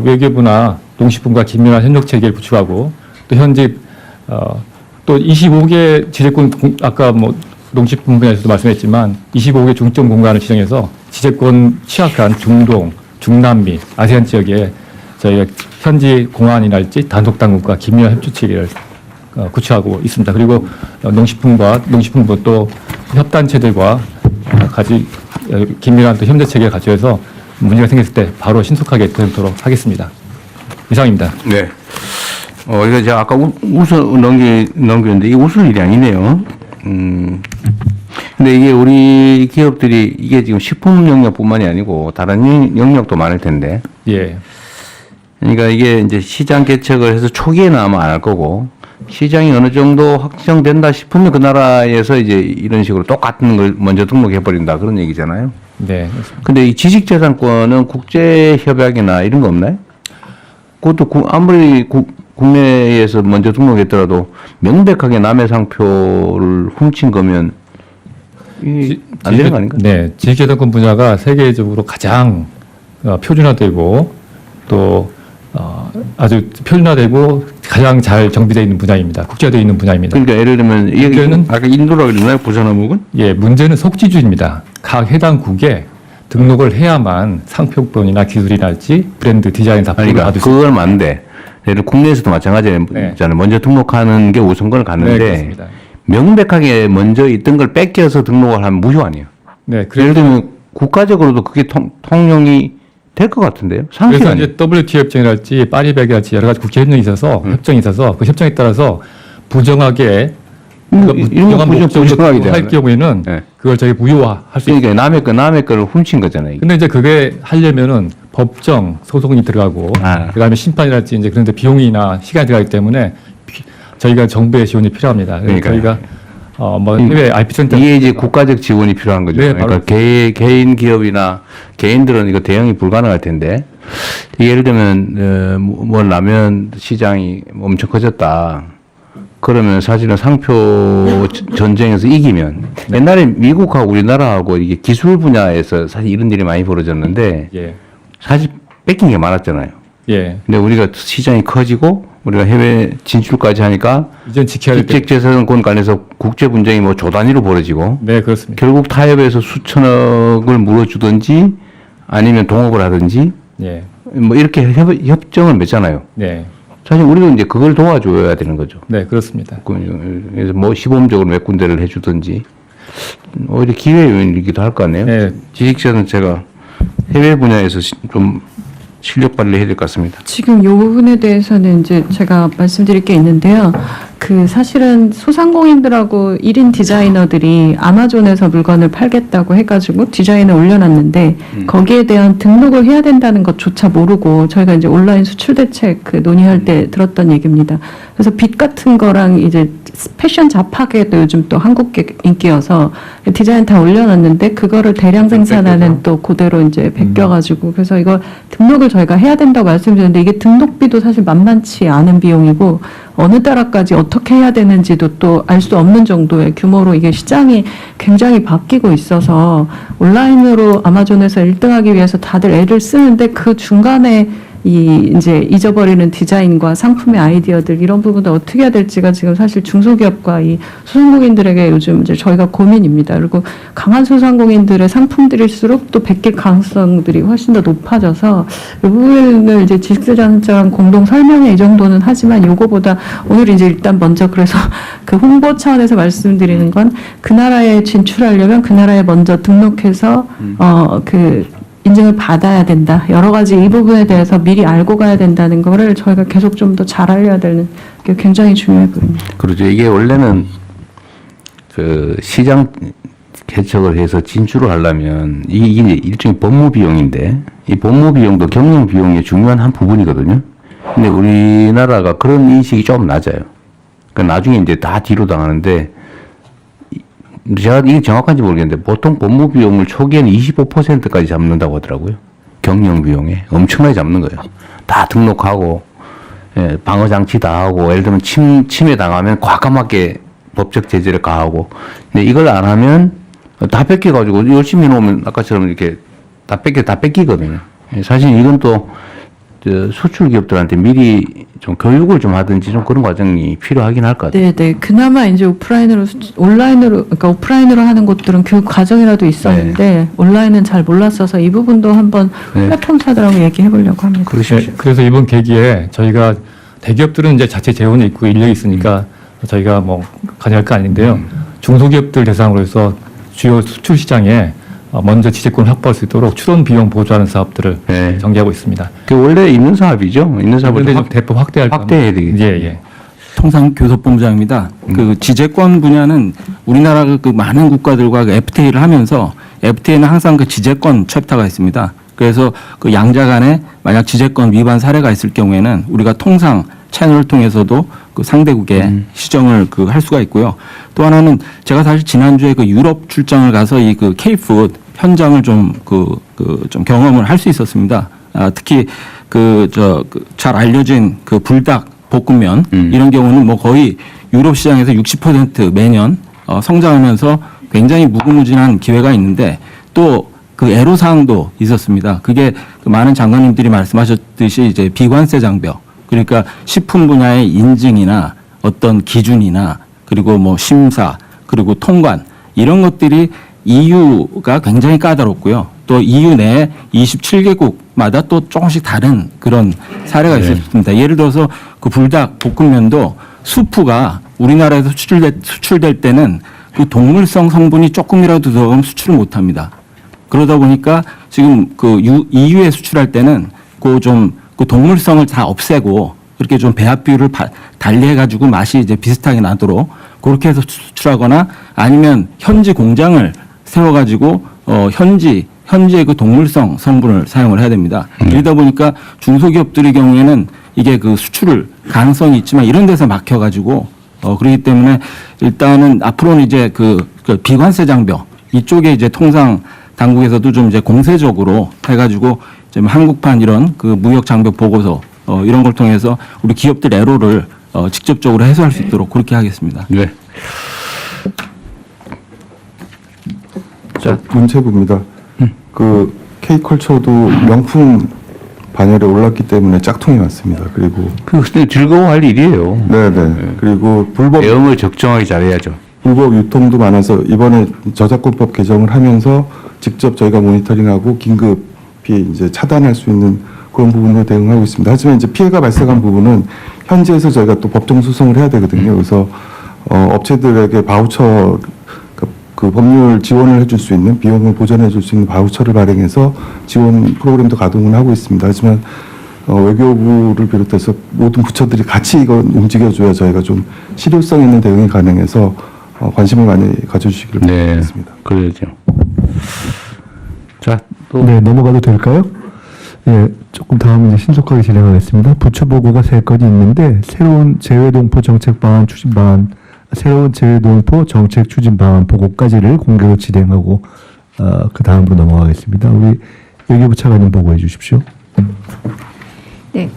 Speaker 6: 외교부나 농식품과 긴밀한 협력 체계를 구축하고 또 현지 또 25개 지재권 아까 뭐 농식품 분야에서도 말씀했지만 25개 중점 공간을 지정해서 지재권 취약한 중동, 중남미, 아세안 지역에 저희가 현지 공안이랄지 단속 당국과 긴밀한 협조 체계를 구축하고 있습니다. 그리고 농식품부 또 협단체들과 긴밀한 또 협력 체계를 갖춰서 문제가 생겼을 때 바로 신속하게 대응하도록 하겠습니다. 이상입니다.
Speaker 1: 네. 이거 제가 아까 웃어 넘겼는데 이게 웃을 일이 아니네요. 근데 이게 우리 기업들이 이게 지금 식품 영역뿐만이 아니고 다른 영역도 많을 텐데.
Speaker 6: 예.
Speaker 1: 그러니까 이게 이제 시장 개척을 해서 초기에는 아마 안 할 거고 시장이 어느 정도 확정된다 싶으면 그 나라에서 이제 이런 식으로 똑같은 걸 먼저 등록해 버린다 그런 얘기잖아요.
Speaker 6: 네.
Speaker 1: 근데 이 지식재산권은 국제협약이나 이런 거 없나요? 그것도 아무리 국내에서 먼저 등록했더라도 명백하게 남의 상표를 훔친 거면 이게 안 되는 거 아닌가?
Speaker 6: 네. 지식재산권 분야가 세계적으로 가장 표준화되고 또 아주 표준화되고 가장 잘 정비되어 있는 분야입니다. 국제화되어 있는 분야입니다.
Speaker 1: 그러니까 예를 들면
Speaker 6: 문제는
Speaker 1: 아까 인도라고 그랬나요? 부산어묵은?
Speaker 6: 예, 문제는 속지주입니다. 각 해당국에 등록을 해야만 상표권이나 기술이랄지 브랜드 디자인 다
Speaker 1: 그러니까
Speaker 6: 받을 수
Speaker 1: 그걸 맞는데 예를 국내에서도 마찬가지잖아요.
Speaker 6: 네.
Speaker 1: 먼저 등록하는 게 우선권을
Speaker 6: 네,
Speaker 1: 갖는데
Speaker 6: 그렇습니다.
Speaker 1: 명백하게 먼저 있던 걸 뺏겨서 등록을 하면 무효 아니에요.
Speaker 6: 네,
Speaker 1: 예를 들면 국가적으로도 그게 통용이 될 것 같은데요. 상식이
Speaker 6: 그래서
Speaker 1: 아니에요.
Speaker 6: 이제 WTO 협정이랄지 파리백이랄지 여러 가지 국제 협정이 있어서 협정이 있어서 그 협정에 따라서 부정하게
Speaker 1: 이런 거 부정하게
Speaker 6: 할
Speaker 1: 되잖아요.
Speaker 6: 경우에는
Speaker 1: 네.
Speaker 6: 그걸 저희 무효화할 수 있습니다.
Speaker 1: 그러니까 남의 거를 훔친 거잖아요. 이게.
Speaker 6: 근데 이제 그게 하려면은 법정 소송이 들어가고 그다음에 심판이랄지 이제 그런데 비용이나 시간이 들어가기 때문에 저희가 정부의 지원이 필요합니다. 그래서
Speaker 1: 그러니까요.
Speaker 6: 저희가 뭐 해외 IP 센터
Speaker 1: 이게 이제 국가적 지원이 필요한 거죠.
Speaker 6: 네,
Speaker 1: 그러니까 개인 기업이나 개인들은 이거 대응이 불가능할 텐데 예를 들면 뭐 라면 시장이 엄청 커졌다. 그러면 사실은 상표 전쟁에서 이기면 옛날에 미국하고 우리나라하고 이게 기술 분야에서 사실 이런 일이 많이 벌어졌는데
Speaker 6: 예.
Speaker 1: 사실 뺏긴 게 많았잖아요.
Speaker 6: 예.
Speaker 1: 근데 우리가 시장이 커지고 우리가 해외 진출까지 하니까
Speaker 6: 이전 지켜야 될
Speaker 1: 지식재산권 관련해서 국제 분쟁이 뭐 조 단위로 벌어지고
Speaker 6: 네, 그렇습니다.
Speaker 1: 결국 타협에서 수천억을 물어주든지 아니면 동업을 하든지
Speaker 6: 예.
Speaker 1: 뭐 이렇게 협정을 맺잖아요.
Speaker 6: 네.
Speaker 1: 사실 우리도 이제 그걸 도와줘야 되는 거죠.
Speaker 6: 네, 그렇습니다.
Speaker 1: 그래서 뭐 시범적으로 몇 군데를 해주든지 오히려 기회 요인이기도 할 것 같네요.
Speaker 6: 네.
Speaker 1: 지식재산은 제가 해외 분야에서 좀 실력 발휘해야 될 것 같습니다.
Speaker 13: 지금 요 부분에 대해서는 이제 제가 말씀드릴 게 있는데요. 그 사실은 소상공인들하고 1인 디자이너들이 아마존에서 물건을 팔겠다고 해가지고 디자인을 올려놨는데 거기에 대한 등록을 해야 된다는 것조차 모르고 저희가 이제 온라인 수출 대책 그 논의할 때 들었던 얘기입니다. 그래서 빛 같은 거랑 이제 패션 잡화계도 요즘 또 한국계 인기여서 디자인 다 올려놨는데 그거를 대량 생산하는 또 그대로 이제 베껴가지고 그래서 이거 등록을 저희가 해야 된다고 말씀드렸는데 이게 등록비도 사실 만만치 않은 비용이고 어느 나라까지 어떻게 해야 되는지도 또 알 수 없는 정도의 규모로 이게 시장이 굉장히 바뀌고 있어서 온라인으로 아마존에서 1등하기 위해서 다들 애를 쓰는데 그 중간에 이제 잊어버리는 디자인과 상품의 아이디어들 이런 부분을 어떻게 해야 될지가 지금 사실 중소기업과 이 소상공인들에게 요즘 이제 저희가 고민입니다. 그리고 강한 소상공인들의 상품들일수록 또 베낄 가능성들이 훨씬 더 높아져서 이 부분을 이제 지식재산자랑 공동 설명회 이 정도는 하지만 요거보다 오늘 이제 일단 먼저 그래서 그 홍보 차원에서 말씀드리는 건 그 나라에 진출하려면 그 나라에 먼저 등록해서 그 인증을 받아야 된다. 여러 가지 이 부분에 대해서 미리 알고 가야 된다는 거를 저희가 계속 좀 더 잘 알려야 되는 게 굉장히 중요해 보입니다.
Speaker 1: 그렇죠. 이게 원래는 그 시장 개척을 해서 진출을 하려면 이게 일종의 법무 비용인데 이 법무 비용도 경영 비용의 중요한 한 부분이거든요. 근데 우리나라가 그런 인식이 좀 낮아요. 그러니까 나중에 이제 다 뒤로 당하는데 제가 이게 정확한지 모르겠는데 보통 법무 비용을 초기에는 25%까지 잡는다고 하더라고요. 경영 비용에 엄청나게 잡는 거예요. 다 등록하고 예, 방어 장치 다 하고 예를 들면 침해 당하면 과감하게 법적 제재를 가하고 근데 이걸 안 하면 다 뺏겨가지고 열심히 해놓으면 아까처럼 이렇게 다 뺏기거든요. 예, 사실 이건 또 수출 기업들한테 미리 좀 교육을 좀 하든지 좀 그런 과정이 필요하긴 할 것 같아요.
Speaker 13: 네. 그나마 이제 온라인으로, 그러니까 오프라인으로 하는 곳들은 교육 과정이라도 있었는데 온라인은 잘 몰랐어서 이 부분도 한번 플랫폼사들하고 얘기해 보려고 합니다.
Speaker 6: 그래서 이번 계기에 저희가 대기업들은 이제 자체 재원이 있고 인력이 있으니까 저희가 뭐 관여할 거 아닌데요. 중소기업들 대상으로 해서 주요 수출 시장에 먼저 지재권을 확보할 수 있도록 출원 비용 보조하는 사업들을 전개하고 있습니다.
Speaker 1: 그 원래 있는 사업이죠. 있는 사업을
Speaker 6: 좀 대폭 확대해야 되겠죠.
Speaker 14: 예. 통상교섭본부장입니다. 그 지재권 분야는 우리나라 그 많은 국가들과 그 FTA를 하면서 FTA는 항상 그 지재권 챕터가 있습니다. 그래서 그 양자 간에 만약 지재권 위반 사례가 있을 경우에는 우리가 통상 채널을 통해서도 그 상대국에 시정을 그 할 수가 있고요. 또 하나는 제가 사실 지난주에 그 유럽 출장을 가서 이 그 K푸드 현장을 좀 좀 경험을 할 수 있었습니다. 특히 잘 알려진 그 불닭 볶음면 이런 경우는 뭐 거의 유럽 시장에서 60% 매년 성장하면서 굉장히 무궁무진한 기회가 있는데 또 그 애로사항도 있었습니다. 그게 그 많은 장관님들이 말씀하셨듯이 이제 비관세 장벽 그러니까 식품 분야의 인증이나 어떤 기준이나 그리고 뭐 심사 그리고 통관 이런 것들이 EU가 굉장히 까다롭고요. 또 EU 내 27개국마다 또 조금씩 다른 그런 사례가 있었습니다. 예를 들어서 그 불닭 볶음면도 수프가 우리나라에서 수출될 때는 그 동물성 성분이 조금이라도 들어가면 수출을 못 합니다. 그러다 보니까 지금 그 EU에 수출할 때는 그 동물성을 다 없애고 그렇게 좀 배합 비율을 달리 해가지고 맛이 이제 비슷하게 나도록 그렇게 해서 수출하거나 아니면 현지 공장을 세워가지고 현지의 그 동물성 성분을 사용을 해야 됩니다. 이러다 보니까 중소기업들의 경우에는 이게 그 수출을 가능성이 있지만 이런 데서 막혀가지고 그렇기 때문에 일단은 앞으로는 이제 그 비관세 장벽 이쪽에 이제 통상 당국에서도 좀 이제 공세적으로 해가지고 지금 한국판 이런 그 무역 장벽 보고서 이런 걸 통해서 우리 기업들 애로를 직접적으로 해소할 수 있도록 그렇게 하겠습니다.
Speaker 1: 네.
Speaker 2: 문체부입니다. 그 K컬처도 명품 반열에 올랐기 때문에 짝퉁이 왔습니다. 그리고
Speaker 1: 근데 즐거워할 일이에요.
Speaker 2: 네네. 그리고 불법
Speaker 1: 대응을 적정하게 잘해야죠.
Speaker 2: 불법 유통도 많아서 이번에 저작권법 개정을 하면서 직접 저희가 모니터링하고 긴급히 이제 차단할 수 있는 그런 부분으로 대응하고 있습니다. 하지만 이제 피해가 발생한 부분은 현지에서 저희가 또 법정 소송을 해야 되거든요. 그래서 업체들에게 바우처 그 법률 지원을 해줄 수 있는 비용을 보전해 줄 수 있는 바우처를 발행해서 지원 프로그램도 가동을 하고 있습니다. 하지만 외교부를 비롯해서 모든 부처들이 같이 이걸 움직여줘야 저희가 좀 실효성 있는 대응이 가능해서 관심을 많이 가져주시기를 바라겠습니다.
Speaker 1: 그래야죠. 자, 또
Speaker 3: 네, 넘어가도 될까요? 예, 조금 다음 이제 신속하게 진행하겠습니다. 부처 보고가 3건이 있는데 새로운 재외동포 정책 방안 추진 방안, 새로운 재외동포 정책 추진 방안 보고까지를 공개로 진행하고 그 다음으로 넘어가겠습니다. 우리 외교부 차관님 보고해 주십시오.
Speaker 11: 네.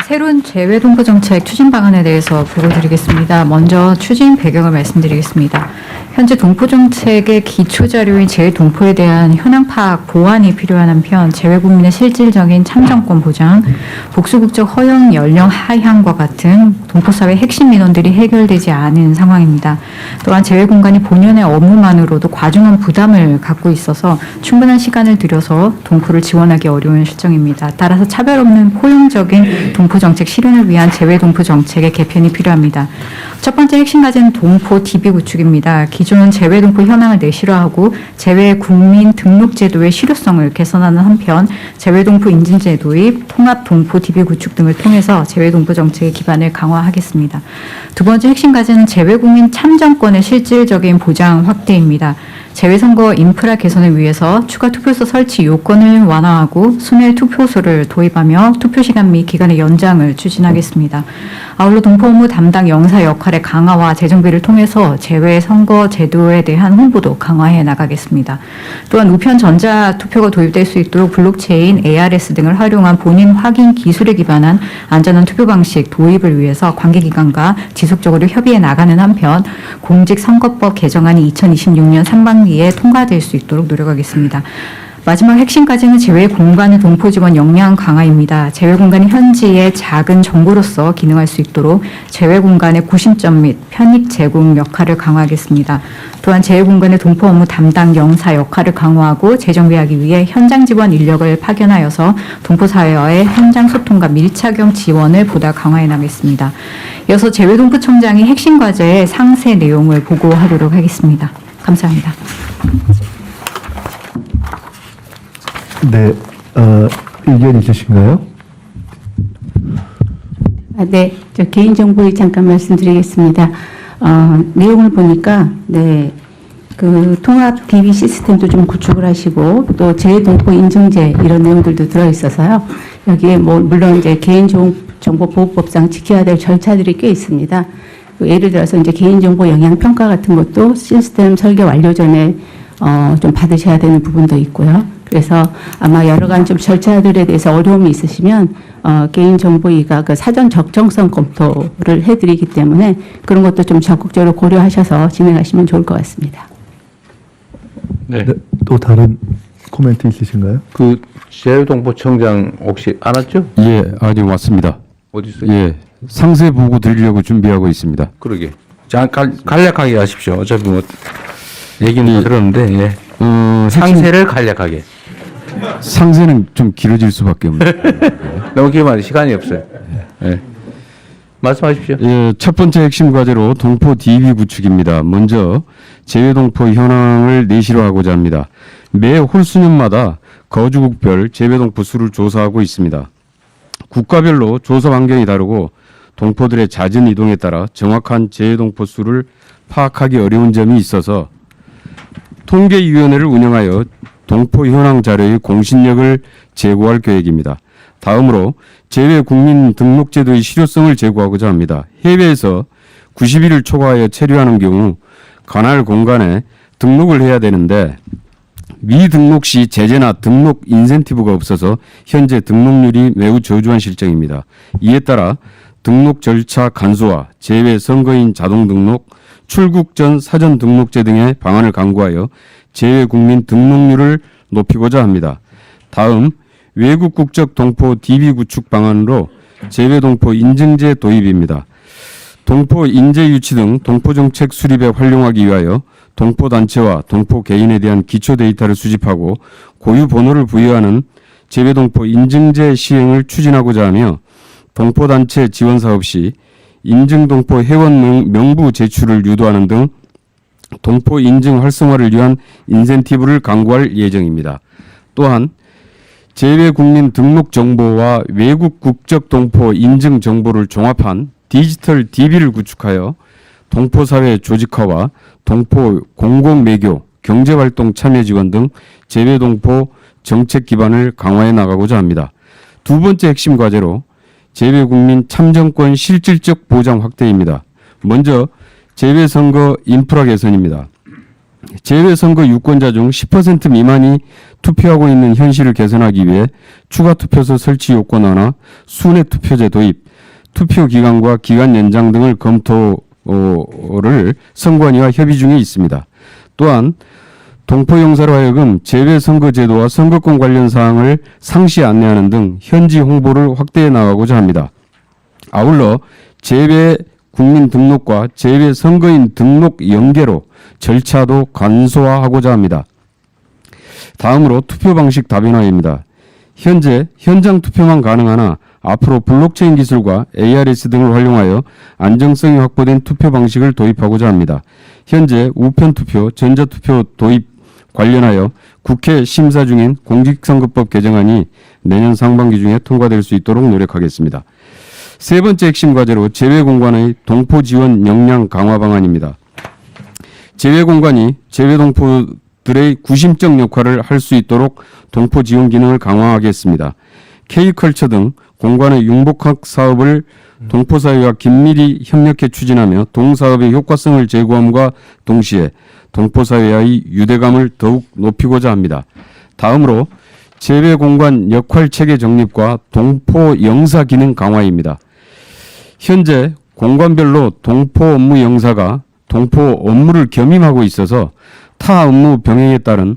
Speaker 11: 새로운 재외동포 정책 추진 방안에 대해서 보고드리겠습니다. 먼저 추진 배경을 말씀드리겠습니다. 현재 동포 정책의 기초 자료인 재외동포에 대한 현황 파악 보완이 필요한 한편 재외국민의 실질적인 참정권 보장, 복수국적 허용 연령 하향과 같은 동포사회 핵심 민원들이 해결되지 않은 상황입니다. 또한 재외공간이 본연의 업무만으로도 과중한 부담을 갖고 있어서 충분한 시간을 들여서 동포를 지원하기 어려운 실정입니다. 따라서 차별 없는 포용적인 동포 정책 실현을 위한 재외동포 정책의 개편이 필요합니다. 첫 번째 핵심 과제는 동포 DB 구축입니다. 기존 재외동포 현황을 내실화하고 재외국민 등록제도의 실효성을 개선하는 한편 재외동포 인증제 도입, 통합동포 DB 구축 등을 통해서 재외동포 정책의 기반을 강화하겠습니다. 두 번째 핵심 과제는 재외국민 참정권의 실질적인 보장 확대입니다. 재외선거 인프라 개선을 위해서 추가 투표소 설치 요건을 완화하고 순회 투표소를 도입하며 투표시간 및 기간의 연장을 추진하겠습니다. 아울러 동포 업무 담당 영사 역할의 강화와 재정비를 통해서 재외선거 제도에 대한 홍보도 강화해 나가겠습니다. 또한 우편 전자투표가 도입될 수 있도록 블록체인, ARS 등을 활용한 본인 확인 기술에 기반한 안전한 투표 방식 도입을 위해서 관계기관과 지속적으로 협의해 나가는 한편 공직선거법 개정안이 2026년 상반기에 통과될 수 있도록 노력하겠습니다. 마지막 핵심 과제는 재외공간의 동포 지원 역량 강화입니다. 재외공간이 현지의 작은 정부로서 기능할 수 있도록 재외공간의 구심점 및 편입 제공 역할을 강화하겠습니다. 또한 재외공간의 동포 업무 담당 영사 역할을 강화하고 재정비하기 위해 현장 지원 인력을 파견하여서 동포 사회와의 현장 소통과 밀착형 지원을 보다 강화해 나가겠습니다. 이어서 재외동포청장이 핵심 과제의 상세 내용을 보고하도록 하겠습니다. 감사합니다.
Speaker 3: 네, 의견 있으신가요?
Speaker 15: 네, 저 개인정보에 잠깐 말씀드리겠습니다. 내용을 보니까, 네, 그 통합 DB 시스템도 좀 구축을 하시고, 또 재외동포 인증제 이런 내용들도 들어있어서요. 여기에 뭐, 물론 이제 개인정보보호법상 지켜야 될 절차들이 꽤 있습니다. 예를 들어서 이제 개인정보 영향평가 같은 것도 시스템 설계 완료 전에 좀 받으셔야 되는 부분도 있고요. 그래서 아마 여러 가지 좀 절차들에 대해서 어려움이 있으시면 개인정보위가 그 사전 적정성 검토를 해드리기 때문에 그런 것도 좀 적극적으로 고려하셔서 진행하시면 좋을 것 같습니다.
Speaker 1: 네.
Speaker 3: 네, 또 다른 코멘트 있으신가요?
Speaker 1: 그 재외동포청장 혹시 안 왔죠?
Speaker 16: 예, 아직 왔습니다.
Speaker 1: 어디 있어요?
Speaker 16: 예, 상세 보고 드리려고 준비하고 있습니다.
Speaker 1: 그러게. 자, 간략하게 하십시오. 어차피 뭐 얘기는 들었는데 예. 상세를 간략하게.
Speaker 16: 상세는 좀 길어질 수밖에 없네요.
Speaker 1: 너무 길면 시간이 없어요. 예. 말씀하십시오.
Speaker 16: 예, 첫 번째 핵심 과제로 동포 DB 구축입니다. 먼저 재외동포 현황을 내실화하고자 합니다. 매 홀수년마다 거주국별 재외동포 수를 조사하고 있습니다. 국가별로 조사 환경이 다르고 동포들의 잦은 이동에 따라 정확한 재외동포 수를 파악하기 어려운 점이 있어서 통계위원회를 운영하여 동포 현황 자료의 공신력을 제고할 계획입니다. 다음으로 재외국민 등록제도의 실효성을 제고하고자 합니다. 해외에서 90일을 초과하여 체류하는 경우 관할 공간에 등록을 해야 되는데 미등록 시 제재나 등록 인센티브가 없어서 현재 등록률이 매우 저조한 실정입니다. 이에 따라 등록 절차 간소화, 재외 선거인 자동 등록, 출국 전 사전 등록제 등의 방안을 강구하여 재외 국민 등록률을 높이고자 합니다. 다음 외국 국적 동포 DB 구축 방안으로 재외 동포 인증제 도입입니다. 동포 인재 유치 등 동포 정책 수립에 활용하기 위하여 동포 단체와 동포 개인에 대한 기초 데이터를 수집하고 고유 번호를 부여하는 재외 동포 인증제 시행을 추진하고자 하며 동포 단체 지원 사업 시 인증 동포 회원 명부 제출을 유도하는 등 동포 인증 활성화를 위한 인센티브를 강구할 예정입니다. 또한 재외국민 등록 정보와 외국 국적 동포 인증 정보를 종합한 디지털 DB를 구축하여 동포사회 조직화와 동포 공공매교, 경제활동 참여 지원 등 재외동포 정책 기반을 강화해 나가고자 합니다. 두 번째 핵심 과제로 재외국민 참정권 실질적 보장 확대입니다. 먼저 재외선거 인프라 개선입니다. 재외선거 유권자 중 10% 미만이 투표하고 있는 현실을 개선하기 위해 추가 투표소 설치 요건 완화, 순회 투표제 도입, 투표 기간과 기간 연장 등을 검토를 선관위와 협의 중에 있습니다. 또한 동포 용사로 하여금 재외선거 제도와 선거권 관련 사항을 상시 안내하는 등 현지 홍보를 확대해 나가고자 합니다. 아울러 재외 국민 등록과 재외 선거인 등록 연계로 절차도 간소화하고자 합니다. 다음으로 투표 방식 다변화입니다. 현재 현장 투표만 가능하나 앞으로 블록체인 기술과 ARS 등을 활용하여 안정성이 확보된 투표 방식을 도입하고자 합니다. 현재 우편 투표, 전자투표 도입 관련하여 국회 심사 중인 공직선거법 개정안이 내년 상반기 중에 통과될 수 있도록 노력하겠습니다. 세 번째 핵심 과제로 재외공관의 동포 지원 역량 강화 방안입니다. 재외공관이 재외동포들의 구심적 역할을 할 수 있도록 동포 지원 기능을 강화하겠습니다. K컬처 등 공관의 융복학 사업을 동포사회와 긴밀히 협력해 추진하며 동사업의 효과성을 제고함과 동시에 동포사회와의 유대감을 더욱 높이고자 합니다. 다음으로 재외공관 역할체계 정립과 동포 영사 기능 강화입니다. 현재 공관별로 동포 업무 영사가 동포 업무를 겸임하고 있어서 타 업무 병행에 따른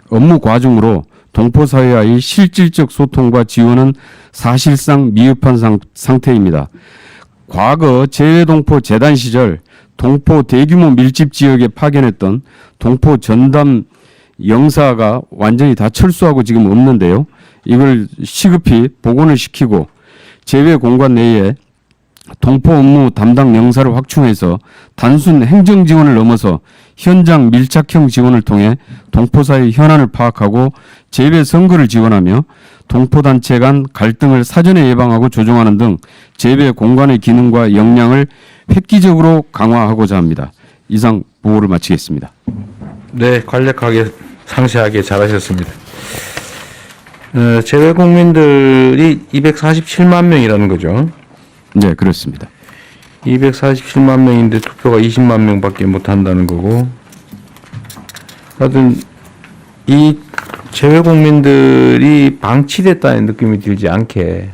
Speaker 16: 업무 과중으로 동포사회와의 실질적 소통과 지원은 사실상 미흡한 상태입니다. 과거 재외동포 재단 시절 동포 대규모 밀집 지역에 파견했던 동포 전담 영사가 완전히 다 철수하고 지금 없는데요. 이걸 시급히 복원을 시키고 재외공관 내에 동포 업무 담당 영사를 확충해서 단순 행정 지원을 넘어서 현장 밀착형 지원을 통해 동포사의 현안을 파악하고 재외 선거를 지원하며 동포단체 간 갈등을 사전에 예방하고 조정하는 등 재외 공간의 기능과 역량을 획기적으로 강화하고자 합니다. 이상 보고를 마치겠습니다.
Speaker 1: 네, 간략하게 상세하게 잘하셨습니다. 재외 국민들이 247만 명이라는 거죠.
Speaker 16: 네, 그렇습니다.
Speaker 1: 247만 명인데 투표가 20만 명밖에 못 한다는 거고, 하여튼 이 재외 국민들이 방치됐다는 느낌이 들지 않게,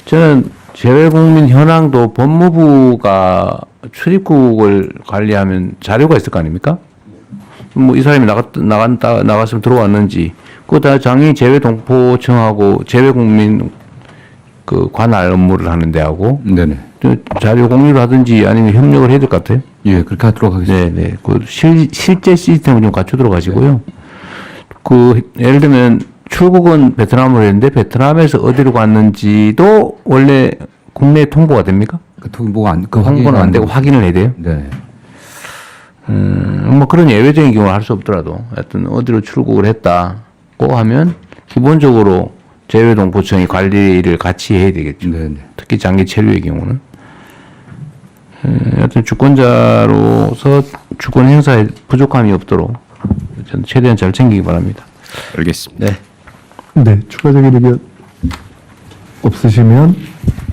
Speaker 1: 저는 재외 국민 현황도 법무부가 출입국을 관리하면 자료가 있을 거 아닙니까? 뭐 이 사람이 나갔으면 들어왔는지, 그다 장애인 재외동포청하고 재외국민 그 관할 업무를 하는 데하고
Speaker 5: 네네.
Speaker 1: 자료 공유를 하든지 아니면 협력을 해야 될 것 같아요.
Speaker 5: 예, 그렇게 하도록 하겠습니다.
Speaker 1: 네네. 그 실제 시스템을 좀 갖추도록 하시고요. 그 예를 들면 출국은 베트남으로 했는데 베트남에서 어디로 갔는지도 원래 국내에 통보가 됩니까? 홍보는 안 되고 확인을 해야 돼요.
Speaker 5: 네.
Speaker 1: 뭐 그런 예외적인 경우를 할 수 없더라도 하여튼 어디로 출국을 했다고 하면 기본적으로 재외동포청이 관리를 같이 해야 되겠죠.
Speaker 5: 네네.
Speaker 1: 특히 장기 체류의 경우는. 하여튼 주권자로서 주권 행사에 부족함이 없도록 저는 최대한 잘 챙기기 바랍니다.
Speaker 16: 알겠습니다.
Speaker 1: 네.
Speaker 3: 네, 추가적인 의견 없으시면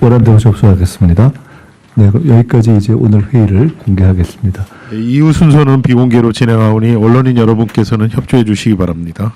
Speaker 3: 원안대로 접수하겠습니다. 네, 그럼 여기까지 이제 오늘 회의를 공개하겠습니다.
Speaker 17: 이후 순서는 비공개로 진행하오니 언론인 여러분께서는 협조해 주시기 바랍니다.